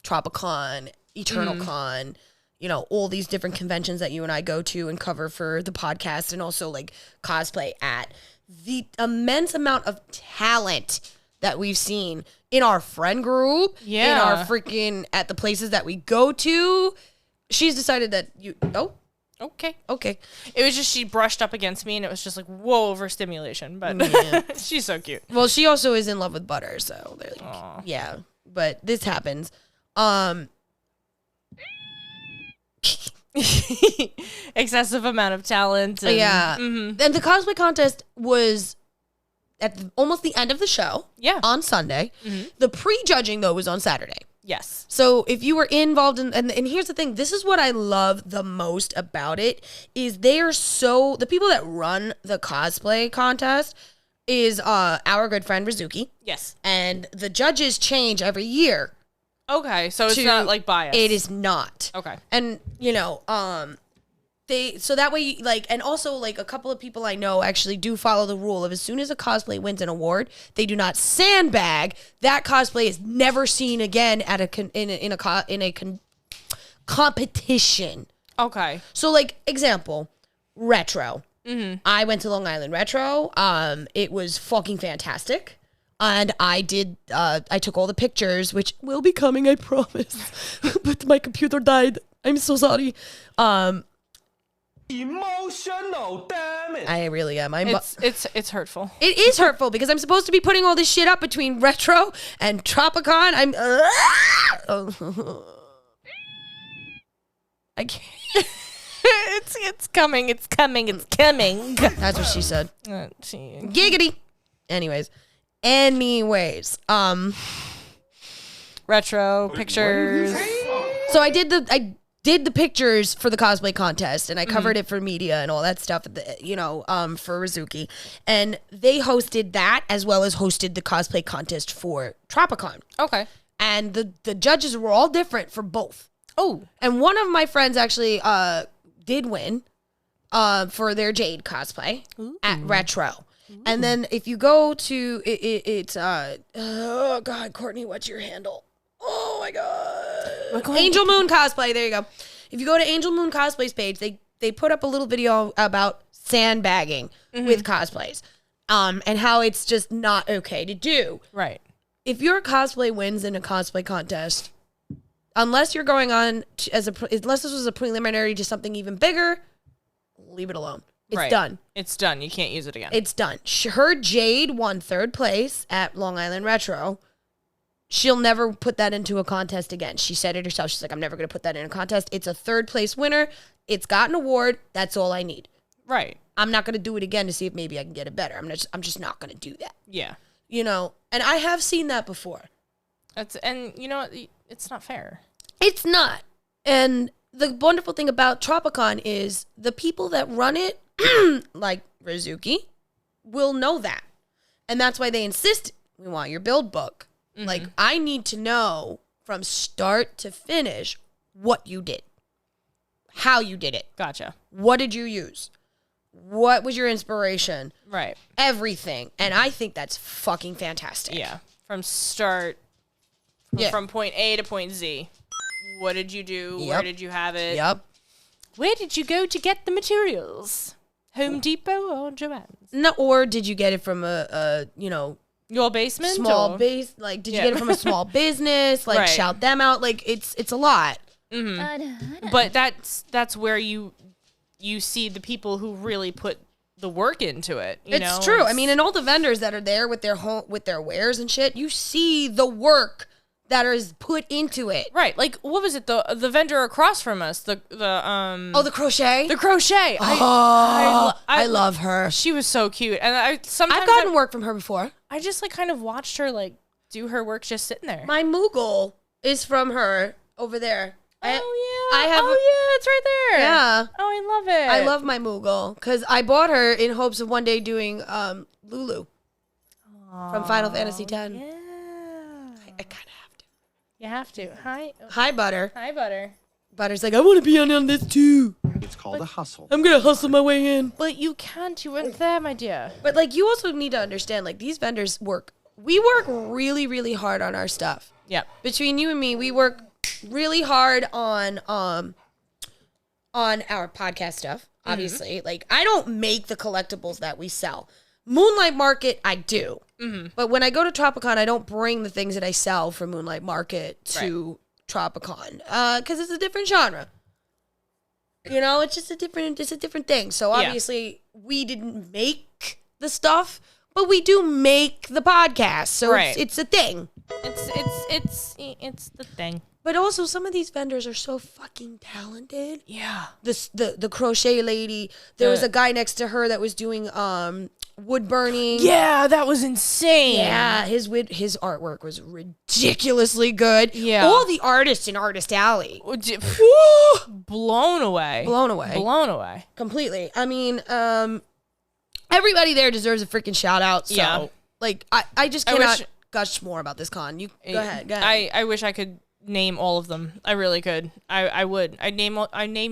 Tropic Con, Eternal Con, you know, all these different conventions that you and I go to and cover for the podcast, and also like cosplay at. The immense amount of talent that we've seen in our friend group, in our freaking, at the places that we go to. She's decided that Okay. Okay. It was just she brushed up against me and it was just like, whoa, overstimulation. But she's so cute. Well, she also is in love with Butter, so they're like, yeah. But this happens. Excessive amount of talent. And, yeah. And the cosplay contest was at almost the end of the show. Yeah. On Sunday. The pre-judging, though, was on Saturday. Yes. So if you were involved in, and here's the thing, this is what I love the most about it, is they are so, the people that run the cosplay contest is our good friend Rizuki. Yes. And the judges change every year. Okay, so it's not like biased. It is not. Okay. And, you know, so that way, like, and also, like, a couple of people I know actually do follow the rule of as soon as a cosplay wins an award, they do not sandbag. That cosplay is never seen again at a competition. Okay. So, like, example, Retro. I went to Long Island Retro. It was fucking fantastic. And I took all the pictures, which will be coming, I promise. But my computer died. I'm so sorry. Emotional damage. I really am. It's hurtful. It is hurtful because I'm supposed to be putting all this shit up between Retro and Tropic Con. I can't. It's coming. It's coming. It's coming. That's what she said. Giggity. Anyways, retro pictures. So I did the pictures for the cosplay contest, and I covered it for media and all that stuff, for Rizuki, and they hosted that as well as hosted the cosplay contest for Tropic Con. Okay. And the judges were all different for both. Oh. And one of my friends actually did win for their Jade cosplay at Retro. Ooh. And then if you go to it's oh god, Courtney, what's your handle? Oh my god. Angel Moon Cosplay, there you go. If you go to Angel Moon Cosplay's page, they put up a little video about sandbagging with cosplays. And how it's just not okay to do. Right. If your cosplay wins in a cosplay contest, unless you're going on unless this was a preliminary to something even bigger, leave it alone. It's done. It's done. You can't use it again. It's done. Her Jade won 3rd place at Long Island Retro. She'll never put that into a contest again. She said it herself. She's like, I'm never going to put that in a contest. It's a 3rd place winner. It's got an award. That's all I need. Right. I'm not going to do it again to see if maybe I can get it better. I'm just not going to do that. Yeah. And I have seen that before. It's not fair. It's not. And the wonderful thing about Tropicon is the people that run it, like Rizuki, will know that. And that's why they insist, we want your build book. Mm-hmm. Like, I need to know from start to finish what you did, how you did it. Gotcha. What did you use? What was your inspiration? Right. Everything. And I think that's fucking fantastic. Yeah. From start, from point A to point Z. What did you do? Yep. Where did you have it? Yep. Where did you go to get the materials? Home Depot or Joann's? No, or did you get it from your basement? Small base, like, did you get it from a small business? Like, right. Shout them out. Like, it's a lot. Mm-hmm. But that's where you see the people who really put the work into it. It's true. I mean, and all the vendors that are there with their wares and shit, you see the work that is put into it. Right. Like, what was it? The vendor across from us, the crochet. The crochet. I love her. She was so cute, and I've gotten work from her before. I just kind of watched her do her work just sitting there. My Moogle is from her over there. Yeah, it's right there. Yeah. Oh, I love it. I love my Moogle because I bought her in hopes of one day doing Lulu from Final Fantasy X. Yeah. I kind of have to. You have to. Hi, Butter. Hi, Butter. Butter's like, I want to be on this too. It's called a hustle. I'm going to hustle my way in. But you can't. You weren't there, my dear. But, you also need to understand, these vendors we work really, really hard on our stuff. Yeah. Between you and me, we work really hard on our podcast stuff, obviously. Mm-hmm. I don't make the collectibles that we sell. Moonlight Market, I do. Mm-hmm. But when I go to Tropicon, I don't bring the things that I sell from Moonlight Market to Tropicon because it's a different genre. It's just a different thing. So obviously we didn't make the stuff, but we do make the podcast. So it's a thing. It's the thing. But also, some of these vendors are so fucking talented. Yeah. The crochet lady. There was a guy next to her that was doing wood burning. Yeah, that was insane. Yeah, his artwork was ridiculously good. Yeah. All the artists in Artist Alley. Blown away. Completely. I mean, everybody there deserves a freaking shout out. So, yeah. I just cannot gush more about this con. You go ahead. I wish I could name all of them. I really could. I would. I'd name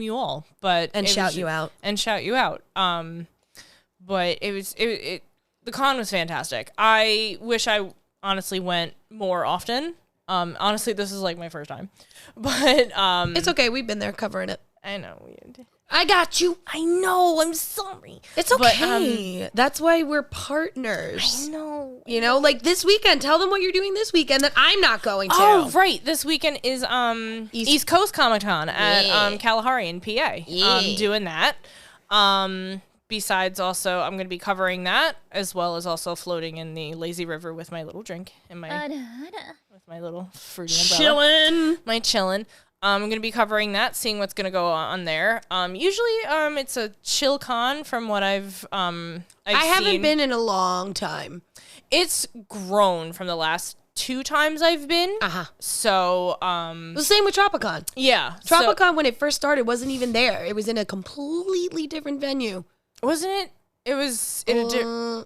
you all, but shout you out. But the con was fantastic. I wish I honestly went more often. Honestly, this is my first time, but it's okay. We've been there covering it. I know. I got you. I know. I'm sorry. It's okay. That's why we're partners. I know. You know, like this weekend, tell them what you're doing this weekend that I'm not going to. Oh, right. This weekend is East Coast Comic Con at Kalahari in PA. I'm doing that. Besides, also, I'm going to be covering that, as well as also floating in the lazy river with my little drink and with my little fruity umbrella. Chillin'. I'm going to be covering that, seeing what's going to go on there. Usually, it's a chill con from what I've I haven't been in a long time. It's grown from the last 2 times I've been. So, the same with Tropic Con. Yeah. Tropic Con, when it first started, wasn't even there. It was in a completely different venue. Wasn't it? It was in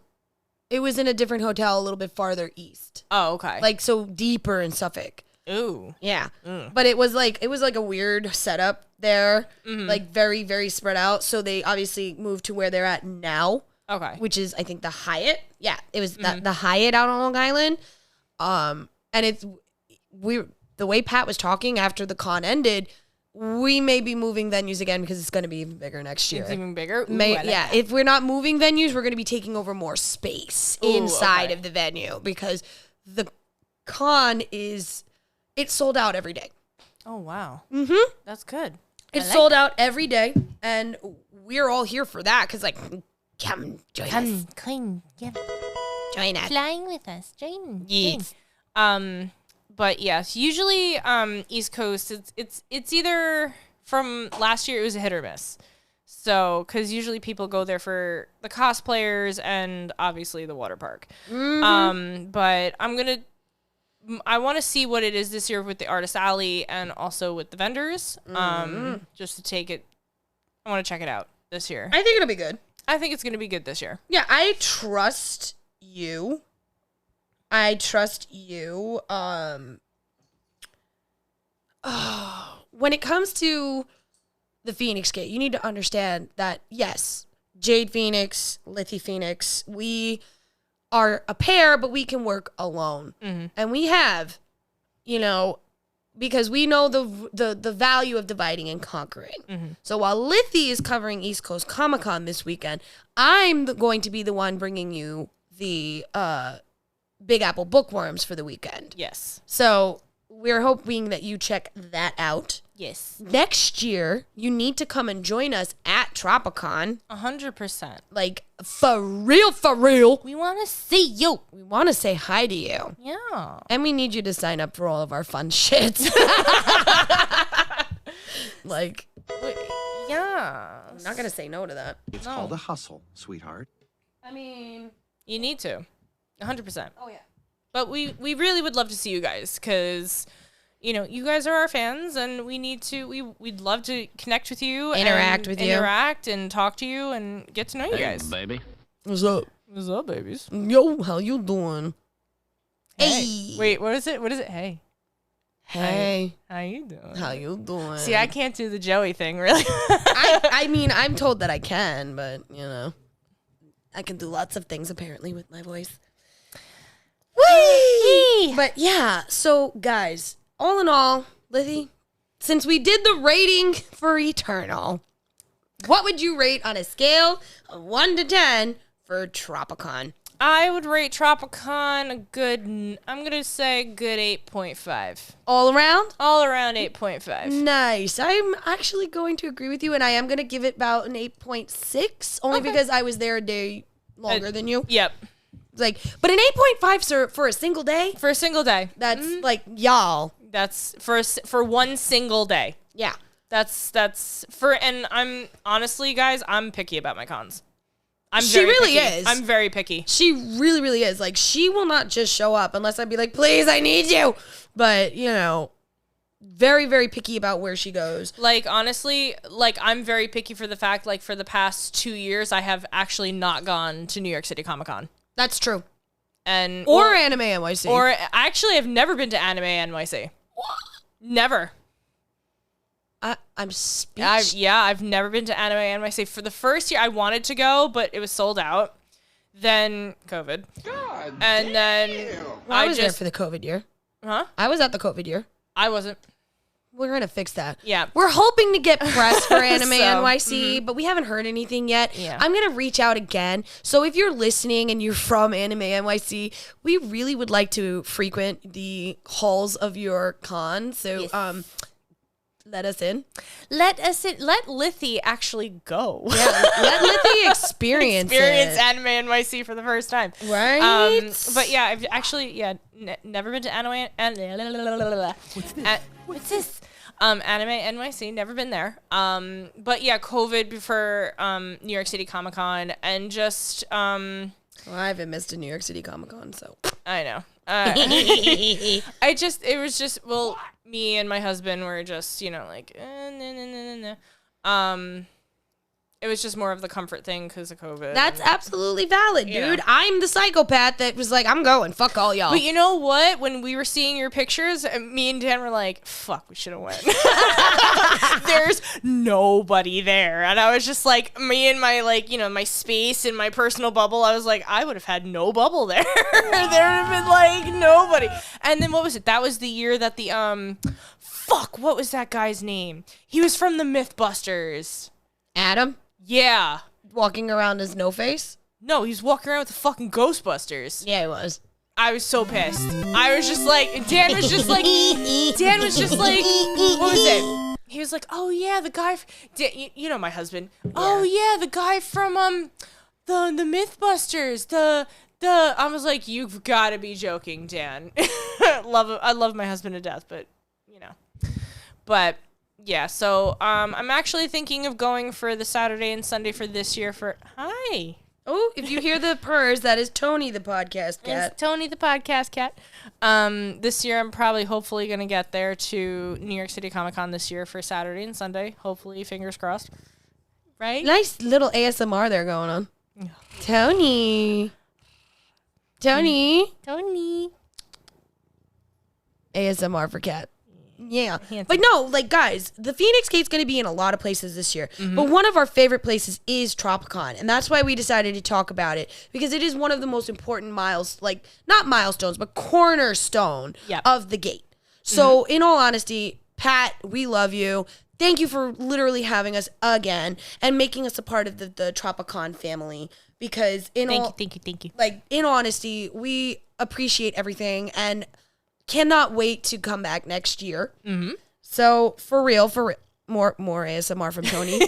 it was in a different hotel a little bit farther east. Oh, okay. Like, so deeper in Suffolk. Ooh. Yeah. But it was like a weird setup there. Like, very, very spread out. So they obviously moved to where they're at now. Okay. Which is, I think, the Hyatt. Yeah, it was the Hyatt out on Long Island. And it's the way Pat was talking after the con ended, we may be moving venues again because it's going to be even bigger next year. It's even bigger? Ooh, if we're not moving venues, we're going to be taking over more space inside of the venue because the con it's sold out every day. Oh, wow. Mm-hmm. That's good. It's sold out every day, and we're all here for that because, like, come join us. Come, Join us. flying with us. Join. Yes. But yes, usually East Coast, it's either from last year it was a hit or miss. So, because usually people go there for the cosplayers and obviously the water park. But I want to see what it is this year with the Artist Alley and also with the vendors. Just to take it, I want to check it out this year. I think it'll be good. I think it's going to be good this year. Yeah, I trust you. When it comes to the Feinics Gate, you need to understand that, yes, Jade Feinics, Lithy Feinics, we are a pair, but we can work alone. And we have, because we know the value of dividing and conquering. So while Lithy is covering East Coast Comic Con this weekend, I'm going to be the one bringing you the Big Apple Bookworms for the weekend. Yes. So we're hoping that you check that out. Yes. Next year, you need to come and join us at Tropicon. 100%. Like, for real, for real. We want to see you. We want to say hi to you. Yeah. And we need you to sign up for all of our fun shit. Like, yeah. I'm not going to say no to that. It's called a hustle, sweetheart. I mean, You need to. 100%. oh yeah. But we really would love to see you guys because, you guys are our fans and we'd love to connect with you. Interact with you. Interact and talk to you and get to know you guys. baby. What's up? What's up, babies? Yo, how you doing? Hey. Wait, what is it? What is it? Hey. Hey. How you doing? How you doing? See, I can't do the Joey thing, really. I mean, I'm told that I can, but, I can do lots of things, apparently, with my voice. Whee! But, yeah, so, guys, all in all, Lithy, since we did the rating for Eternal, what would you rate on a scale of 1 to 10 for Tropicon? I would rate Tropicon a good, I'm going to say a good 8.5. All around? All around 8.5. Nice. I'm actually going to agree with you, and I am going to give it about an 8.6, only because I was there a day longer than you. Yep. But an 8.5 for a single day? For a single day. That's y'all. That's for one single day. Yeah. And I'm honestly, guys, I'm picky about my cons. She really is. I'm very picky. She really, really is. Like, she will not just show up unless I'd be like, please, I need you. But, very, very picky about where she goes. Like, honestly, I'm very picky for the fact, for the past 2 years, I have actually not gone to New York City Comic Con. That's true. Or Anime NYC. Or, actually, I've never been to Anime NYC. What? Never. I'm speechless. I've never been to Anime NYC. For the first year, I wanted to go, but it was sold out. Then COVID. God then I was there for the COVID year. Huh? I was at the COVID year. I wasn't. We're going to fix that. Yeah. We're hoping to get press for Anime So, NYC, but we haven't heard anything yet. Yeah. I'm going to reach out again. So if you're listening and you're from Anime NYC, we really would like to frequent the halls of your con. So let us in. Let Lithy actually go. Yeah, let Lithy experience it. Anime NYC for the first time. Right? But yeah, I've actually never been to Anime. What's this? Anime NYC, never been there. But yeah, COVID before New York City Comic Con, and just Well, I haven't missed a New York City Comic Con, so. I know. Well, me and my husband were just, like, no. It was just more of the comfort thing because of COVID. That's absolutely valid, dude. know. I'm the psychopath that was like, I'm going. Fuck all y'all. But you know what? When we were seeing your pictures, me and Dan were like, fuck, we should have went. There's nobody there. And I was just like, me and my, my space and my personal bubble, I was like, I would have had no bubble there. There would have been, nobody. And then what was it? That was the year that the, what was that guy's name? He was from the Mythbusters. Adam? Yeah. Walking around as No Face? No, he was walking around with the fucking Ghostbusters. Yeah, he was. I was so pissed. I was just like, Dan was just like, what was it? He was like, oh yeah, the guy, you know my husband. Yeah. Oh yeah, the guy from the Mythbusters. I was like, you've got to be joking, Dan. I love my husband to death, but yeah, so I'm actually thinking of going for the Saturday and Sunday for this year for hi. Oh, if you hear the purrs, that is Tony the podcast cat. It's Tony the podcast cat. This year I'm probably hopefully going to get there to New York City Comic Con this year for Saturday and Sunday. Hopefully, fingers crossed. Right? Nice little ASMR there going on. Tony. ASMR for cat. Yeah. But no, guys, the Feinics Gate's going to be in a lot of places this year. Mm-hmm. But one of our favorite places is Tropic Con. And that's why we decided to talk about it. Because it is one of the most important not milestones, but cornerstone of the gate. So, in all honesty, Pat, we love you. Thank you for literally having us again and making us a part of the Tropic Con family. Because thank you. In honesty, we appreciate everything and cannot wait to come back next year. Mm-hmm. So for real, more ASMR from Tony.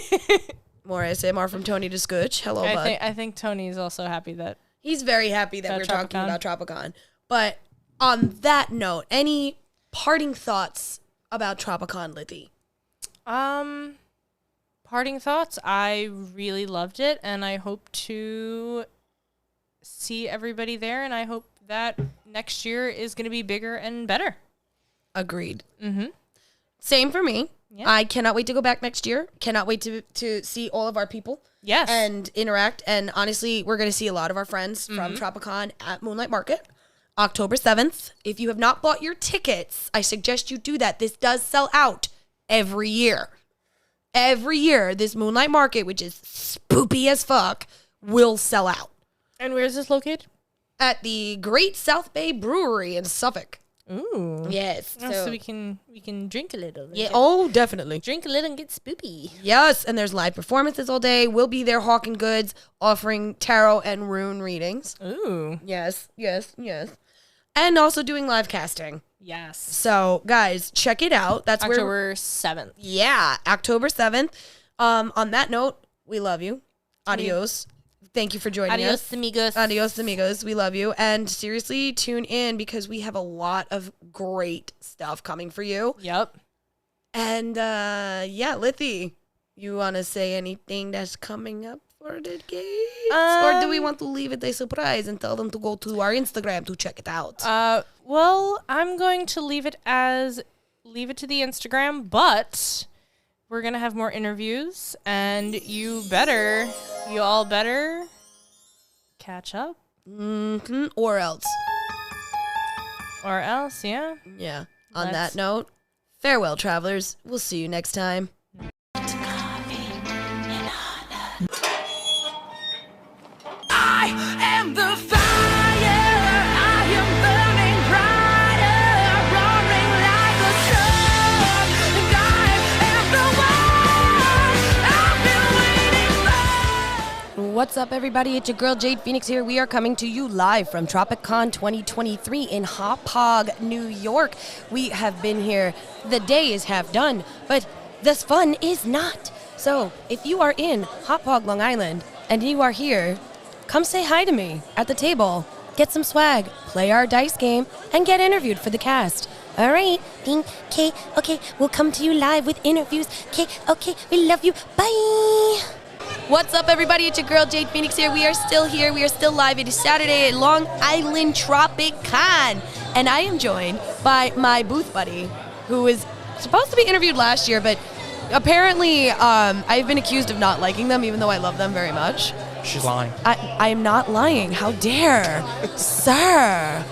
More ASMR from Tony to Scooch. Hello, bud. I think Tony's also happy that he's very happy that we're talking about Tropicon. But on that note, any parting thoughts about Tropicon, Lithy? Parting thoughts. I really loved it, and I hope to see everybody there, and I hope that next year is going to be bigger and better. Agreed. Mm-hmm. Same for me. Yeah. I cannot wait to go back next year. Cannot wait to see all of our people. Yes. And interact. And honestly, we're going to see a lot of our friends from Tropicon at Moonlight Market, October 7th. If you have not bought your tickets, I suggest you do that. This does sell out every year. Every year, this Moonlight Market, which is spoopy as fuck, will sell out. And where is this located? At the Great South Bay Brewery in Suffolk. Ooh. Yes. So we can drink a little. Yeah. Oh, definitely. Drink a little and get spoopy. Yes, and there's live performances all day. We'll be there hawking goods, offering tarot and rune readings. Ooh. Yes. And also doing live casting. Yes. So, guys, check it out. That's October 7th. Yeah, October 7th. On that note, we love you. Adios. Thank you for joining us. Adios, amigos. We love you. And seriously, tune in because we have a lot of great stuff coming for you. Yep. And, Lithy, you want to say anything that's coming up for the gates? Or do we want to leave it a surprise and tell them to go to our Instagram to check it out? Well, I'm going to leave it to the Instagram, but we're going to have more interviews, and you all better catch up. Mm-hmm. Or else. Yeah. Yeah. On that note, farewell, travelers. We'll see you next time. I am the fire. I am burning brighter, roaring like a sun. What's up, everybody? It's your girl Jade Feinics here. We are coming to you live from Tropic Con 2023 in Hop Hog, New York. We have been here. The day is half done, but the fun is not. So if you are in Hop Hog, Long Island, and you are here, come say hi to me at the table. Get some swag, play our dice game, and get interviewed for the cast. All right, okay, we'll come to you live with interviews. Okay, we love you. Bye. What's up, everybody? It's your girl Jade Feinics here. We are still here. We are still live. It is Saturday at Long Island Tropic Con, and I am joined by my booth buddy, who was supposed to be interviewed last year, but apparently I've been accused of not liking them, even though I love them very much. She's lying. I am not lying. How dare, sir?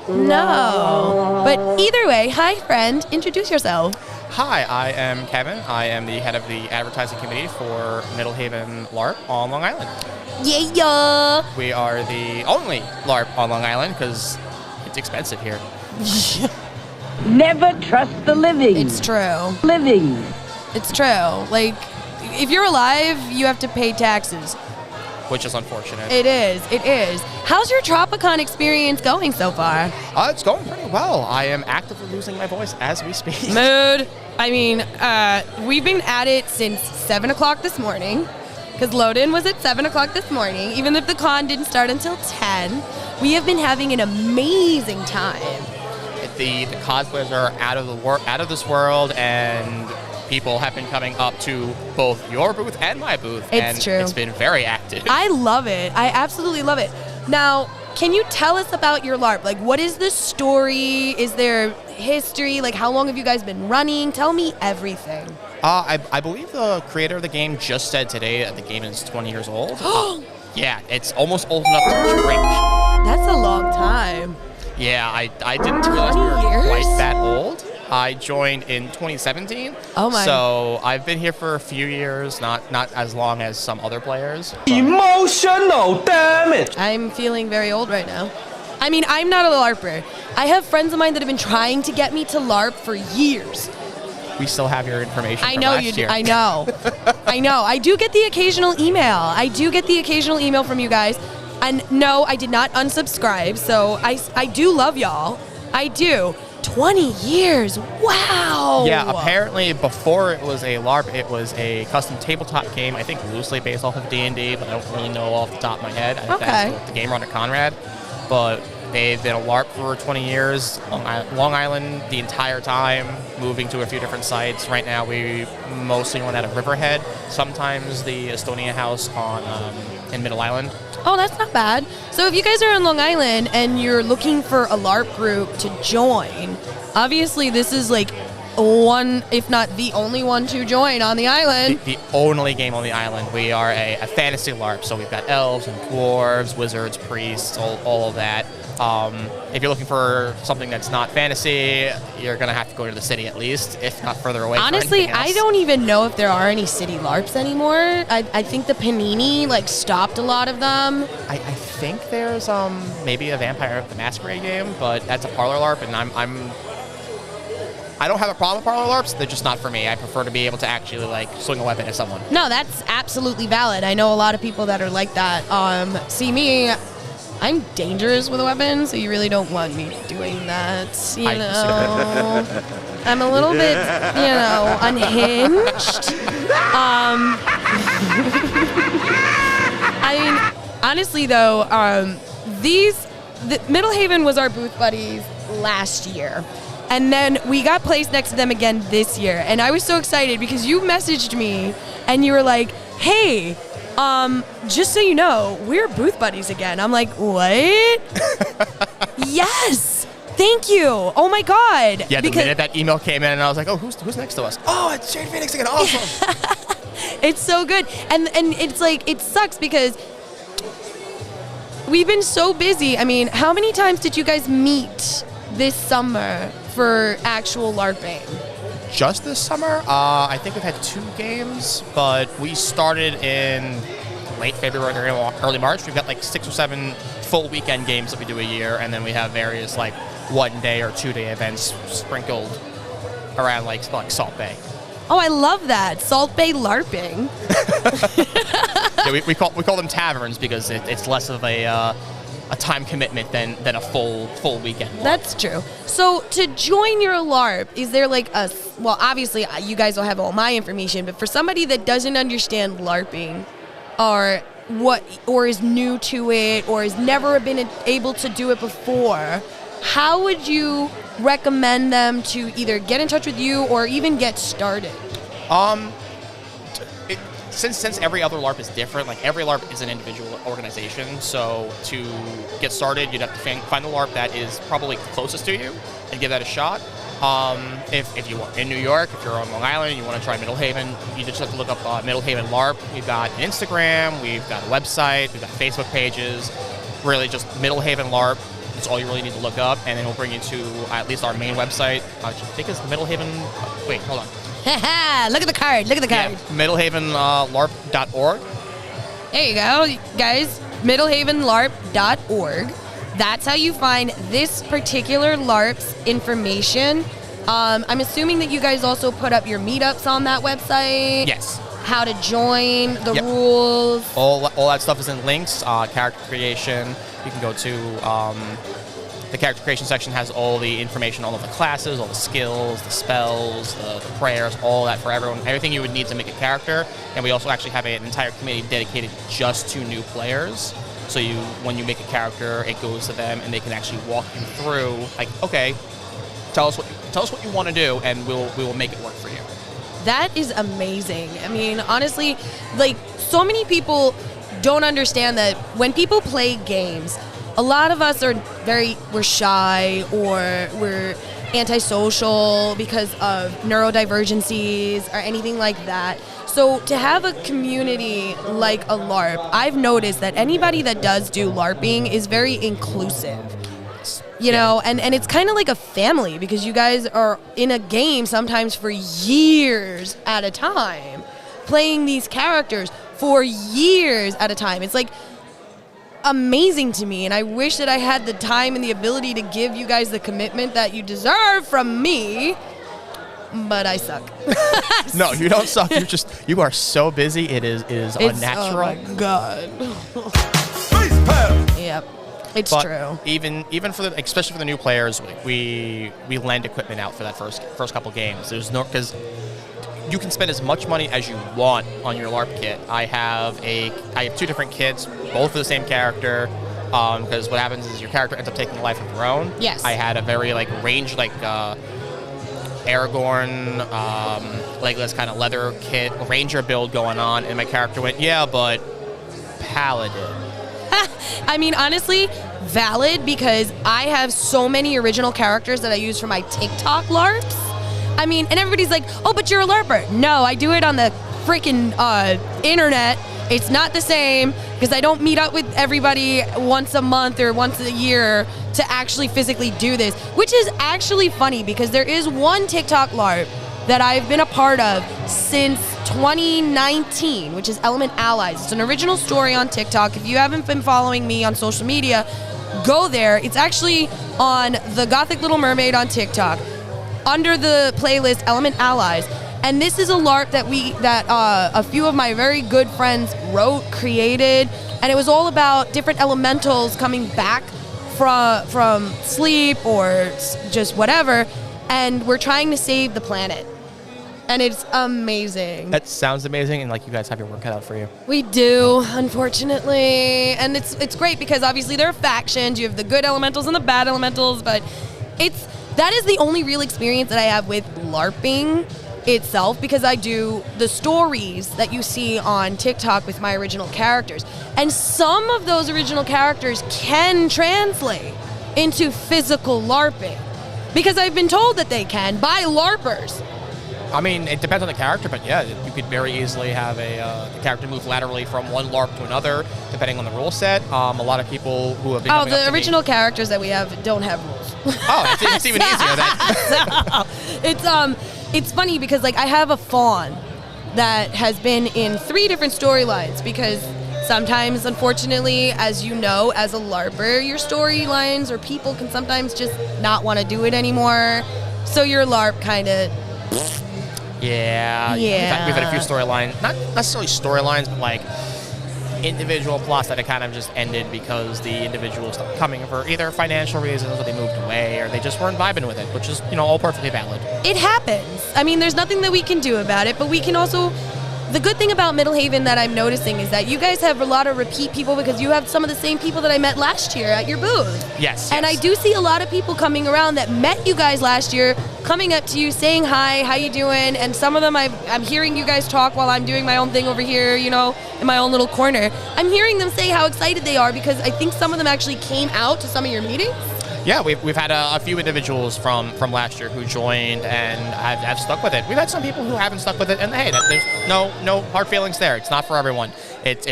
No. But either way, hi, friend. Introduce yourself. Hi, I am Kevin. I am the head of the advertising committee for Middlehaven LARP on Long Island. Yeah. We are the only LARP on Long Island because it's expensive here. Never trust the living. It's true. Living. It's true. Like, if you're alive, you have to pay taxes. Which is unfortunate. It is. How's your Tropicon experience going so far? It's going pretty well. I am actively losing my voice as we speak. Mood. I mean, we've been at it since 7 o'clock this morning, because load-in was at 7 o'clock this morning, even if the con didn't start until 10. We have been having an amazing time. The cosplayers are out of this world, and people have been coming up to both your booth and my booth. It's true. It's been very active. I love it. I absolutely love it. Now, can you tell us about your LARP? Like, what is the story? Is there history? Like, how long have you guys been running? Tell me everything. I believe the creator of the game just said today that the game is 20 years old. Yeah, it's almost old enough to drink. That's a long time. Yeah, I didn't realize we 20 were years? quite that old. I joined in 2017. Oh my. So I've been here for a few years, not as long as some other players. Emotional, damn it! I'm feeling very old right now. I mean, I'm not a LARPer. I have friends of mine that have been trying to get me to LARP for years. We still have your information I from know last you do. year. I know. I do get the occasional email from you guys. And no, I did not unsubscribe. So I do love y'all. I do. 20 years. Wow. Yeah, apparently before it was a LARP, it was a custom tabletop game, I think loosely based off of D&D, but I don't really know off the top of my head. I think that's the game runner Conrad. But they've been a LARP for 20 years, Long Island the entire time, moving to a few different sites. Right now we mostly run out of Riverhead, sometimes the Estonia House in Middle Island. Oh, that's not bad. So if you guys are on Long Island and you're looking for a LARP group to join, obviously this is like one, if not the only one to join on the island. The only game on the island. We are a fantasy LARP, so we've got elves and dwarves, wizards, priests, all of that. If you're looking for something that's not fantasy, you're going to have to go to the city at least, if not further away. Honestly, for anything else. I don't even know if there are any city LARPs anymore. I think the Panini stopped a lot of them. I think there's maybe a Vampire the Masquerade game, but that's a parlor LARP, and I don't have a problem with parlor LARPs. They're just not for me. I prefer to be able to actually swing a weapon at someone. No, that's absolutely valid. I know a lot of people that are like that. See me, I'm dangerous with a weapon, so you really don't want me doing that. You know, I'm a little bit, unhinged. I mean, honestly though, Middlehaven was our booth buddies last year. And then we got placed next to them again this year. And I was so excited because you messaged me and you were like, hey, just so you know, we're booth buddies again. I'm like, what? Yes. Thank you. Oh my God. Yeah, the minute that email came in and I was like, oh, who's next to us? Oh, it's Jade Feinics again. Awesome. It's so good. And it's it sucks because we've been so busy. I mean, how many times did you guys meet this summer for actual LARPing? Just this summer, I think we've had 2 games, but we started in late February or early March. We've got 6 or 7 full weekend games that we do a year, and then we have various 1-day or 2-day events sprinkled around Salt Bay. Oh, I love that. Salt Bay LARPing. Yeah, we call them taverns because it's less of a time commitment than a full weekend. That's true. So to join your LARP, is there like well, obviously you guys will have all my information, but for somebody that doesn't understand LARPing or is new to it or has never been able to do it before, how would you recommend them to either get in touch with you or even get started? Since every other LARP is different, like every LARP is an individual organization, so to get started, you'd have to find the LARP that is probably closest to you and give that a shot. If you are in New York, if you're on Long Island and you want to try Middlehaven, you just have to look up Middlehaven LARP. We've got an Instagram, we've got a website, we've got Facebook pages, really just Middlehaven LARP. That's all you really need to look up, and then we'll bring you to at least our main website, which I think is Middlehaven. Wait, hold on. Look at the card. Look at the card. Yeah, MiddlehavenLARP.org. There you go, guys. MiddlehavenLARP.org. That's how you find this particular LARP's information. I'm assuming that you guys also put up your meetups on that website. Yes. How to join, the rules. All that stuff is in links. Character creation. You can go to the character creation section has all the information, all of the classes, all the skills, the spells, the prayers, all that for everyone. Everything you would need to make a character. And we also actually have an entire committee dedicated just to new players. So when you make a character, it goes to them and they can actually walk you through. Like, okay, tell us what you want to do, and we will make it work for you. That is amazing. I mean, honestly, like, so many people don't understand that when people play games, a lot of us we're shy or we're antisocial because of neurodivergencies or anything like that. So to have a community like a LARP, I've noticed that anybody that does do LARPing is very inclusive. You know, and it's kind of like a family because you guys are in a game sometimes for years at a time, playing these characters for years at a time. It's like amazing to me, and I wish that I had the time and the ability to give you guys the commitment that you deserve from me, but I suck. No, you don't suck. You are so busy. It is unnatural. Oh my God. Yep. It's true. Even for especially for the new players, we lend equipment out for that first couple games. There's no, because you can spend as much money as you want on your LARP kit. I have two different kits, both of the same character. Because what happens is your character ends up taking a life of their own. Yes. I had a very range Aragorn, Legolas kind of leather kit, ranger build going on, and my character went, yeah, but paladin. I mean, honestly, valid, because I have so many original characters that I use for my TikTok LARPs. I mean, and everybody's like, oh, but you're a LARPer. No, I do it on the freaking internet. It's not the same because I don't meet up with everybody once a month or once a year to actually physically do this, which is actually funny because there is one TikTok LARP that I've been a part of since 2019, which is Element Allies. It's an original story on TikTok. If you haven't been following me on social media, go there. It's actually on the Gothic Little Mermaid on TikTok under the playlist Element Allies. And this is a LARP that a few of my very good friends wrote, created, and it was all about different elementals coming back from sleep or just whatever, and we're trying to save the planet. And it's amazing. That sounds amazing, and you guys have your work cut out for you. We do, unfortunately. And it's great because obviously there are factions. You have the good elementals and the bad elementals, but that is the only real experience that I have with LARPing itself, because I do the stories that you see on TikTok with my original characters. And some of those original characters can translate into physical LARPing because I've been told that they can by LARPers. I mean, it depends on the character, but yeah, you could very easily have the character move laterally from one LARP to another, depending on the rule set. A lot of people who have been coming up to original characters that we have don't have rules. Oh, it's even easier then. It's funny because I have a fawn that has been in 3 different storylines because sometimes, unfortunately, as you know, as a LARPer, your storylines or people can sometimes just not want to do it anymore. So your LARP kind of Yeah. We've had a few storylines, not necessarily storylines, but like individual plots that have kind of just ended because the individuals stopped coming for either financial reasons or they moved away or they just weren't vibing with it, which is, all perfectly valid. It happens. I mean, there's nothing that we can do about it, but we can also... The good thing about Middlehaven that I'm noticing is that you guys have a lot of repeat people because you have some of the same people that I met last year at your booth. Yes. And I do see a lot of people coming around that met you guys last year, coming up to you, saying hi, how you doing? And some of them I'm hearing you guys talk while I'm doing my own thing over here, in my own little corner. I'm hearing them say how excited they are because I think some of them actually came out to some of your meetings. Yeah, we've had a few individuals from last year who joined and have stuck with it. We've had some people who haven't stuck with it, and hey, there's no hard feelings there. It's not for everyone. It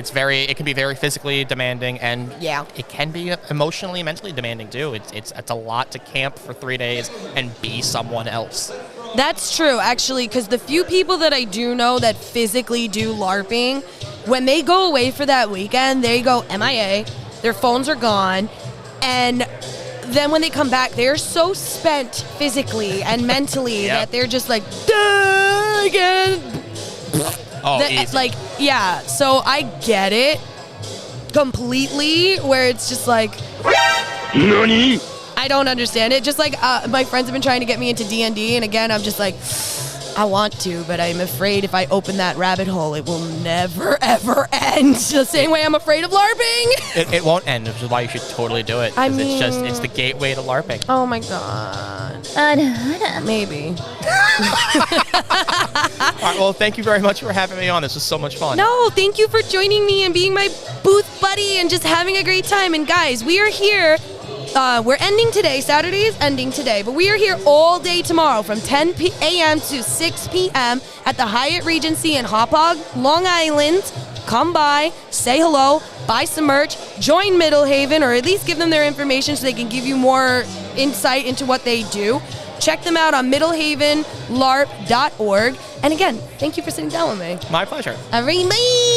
can be very physically demanding, and it can be emotionally, mentally demanding too. It's a lot to camp for 3 days and be someone else. That's true, actually, because the few people that I do know that physically do LARPing, when they go away for that weekend, they go MIA, their phones are gone, and then when they come back, they're so spent physically and mentally that they're just like, duh, again. Easy. So I get it completely, where it's just like, Nani? I don't understand it. Just like my friends have been trying to get me into D&D, and again, I'm just like, I want to, but I'm afraid if I open that rabbit hole, it will never, ever end. The same way I'm afraid of LARPing. It won't end, which is why you should totally do it. I mean, it's the gateway to LARPing. Oh my God. Maybe. All right, well, thank you very much for having me on. This was so much fun. No, thank you for joining me and being my booth buddy and just having a great time. And guys, we are here. We're ending today. Saturday is ending today, but we are here all day tomorrow from 10 a.m. to 6 p.m. at the Hyatt Regency in Hauppauge, Long Island. Come by, say hello, buy some merch, join Middlehaven, or at least give them their information so they can give you more insight into what they do. Check them out on middlehavenlarp.org. And again, thank you for sitting down with me. My pleasure. All right, bye.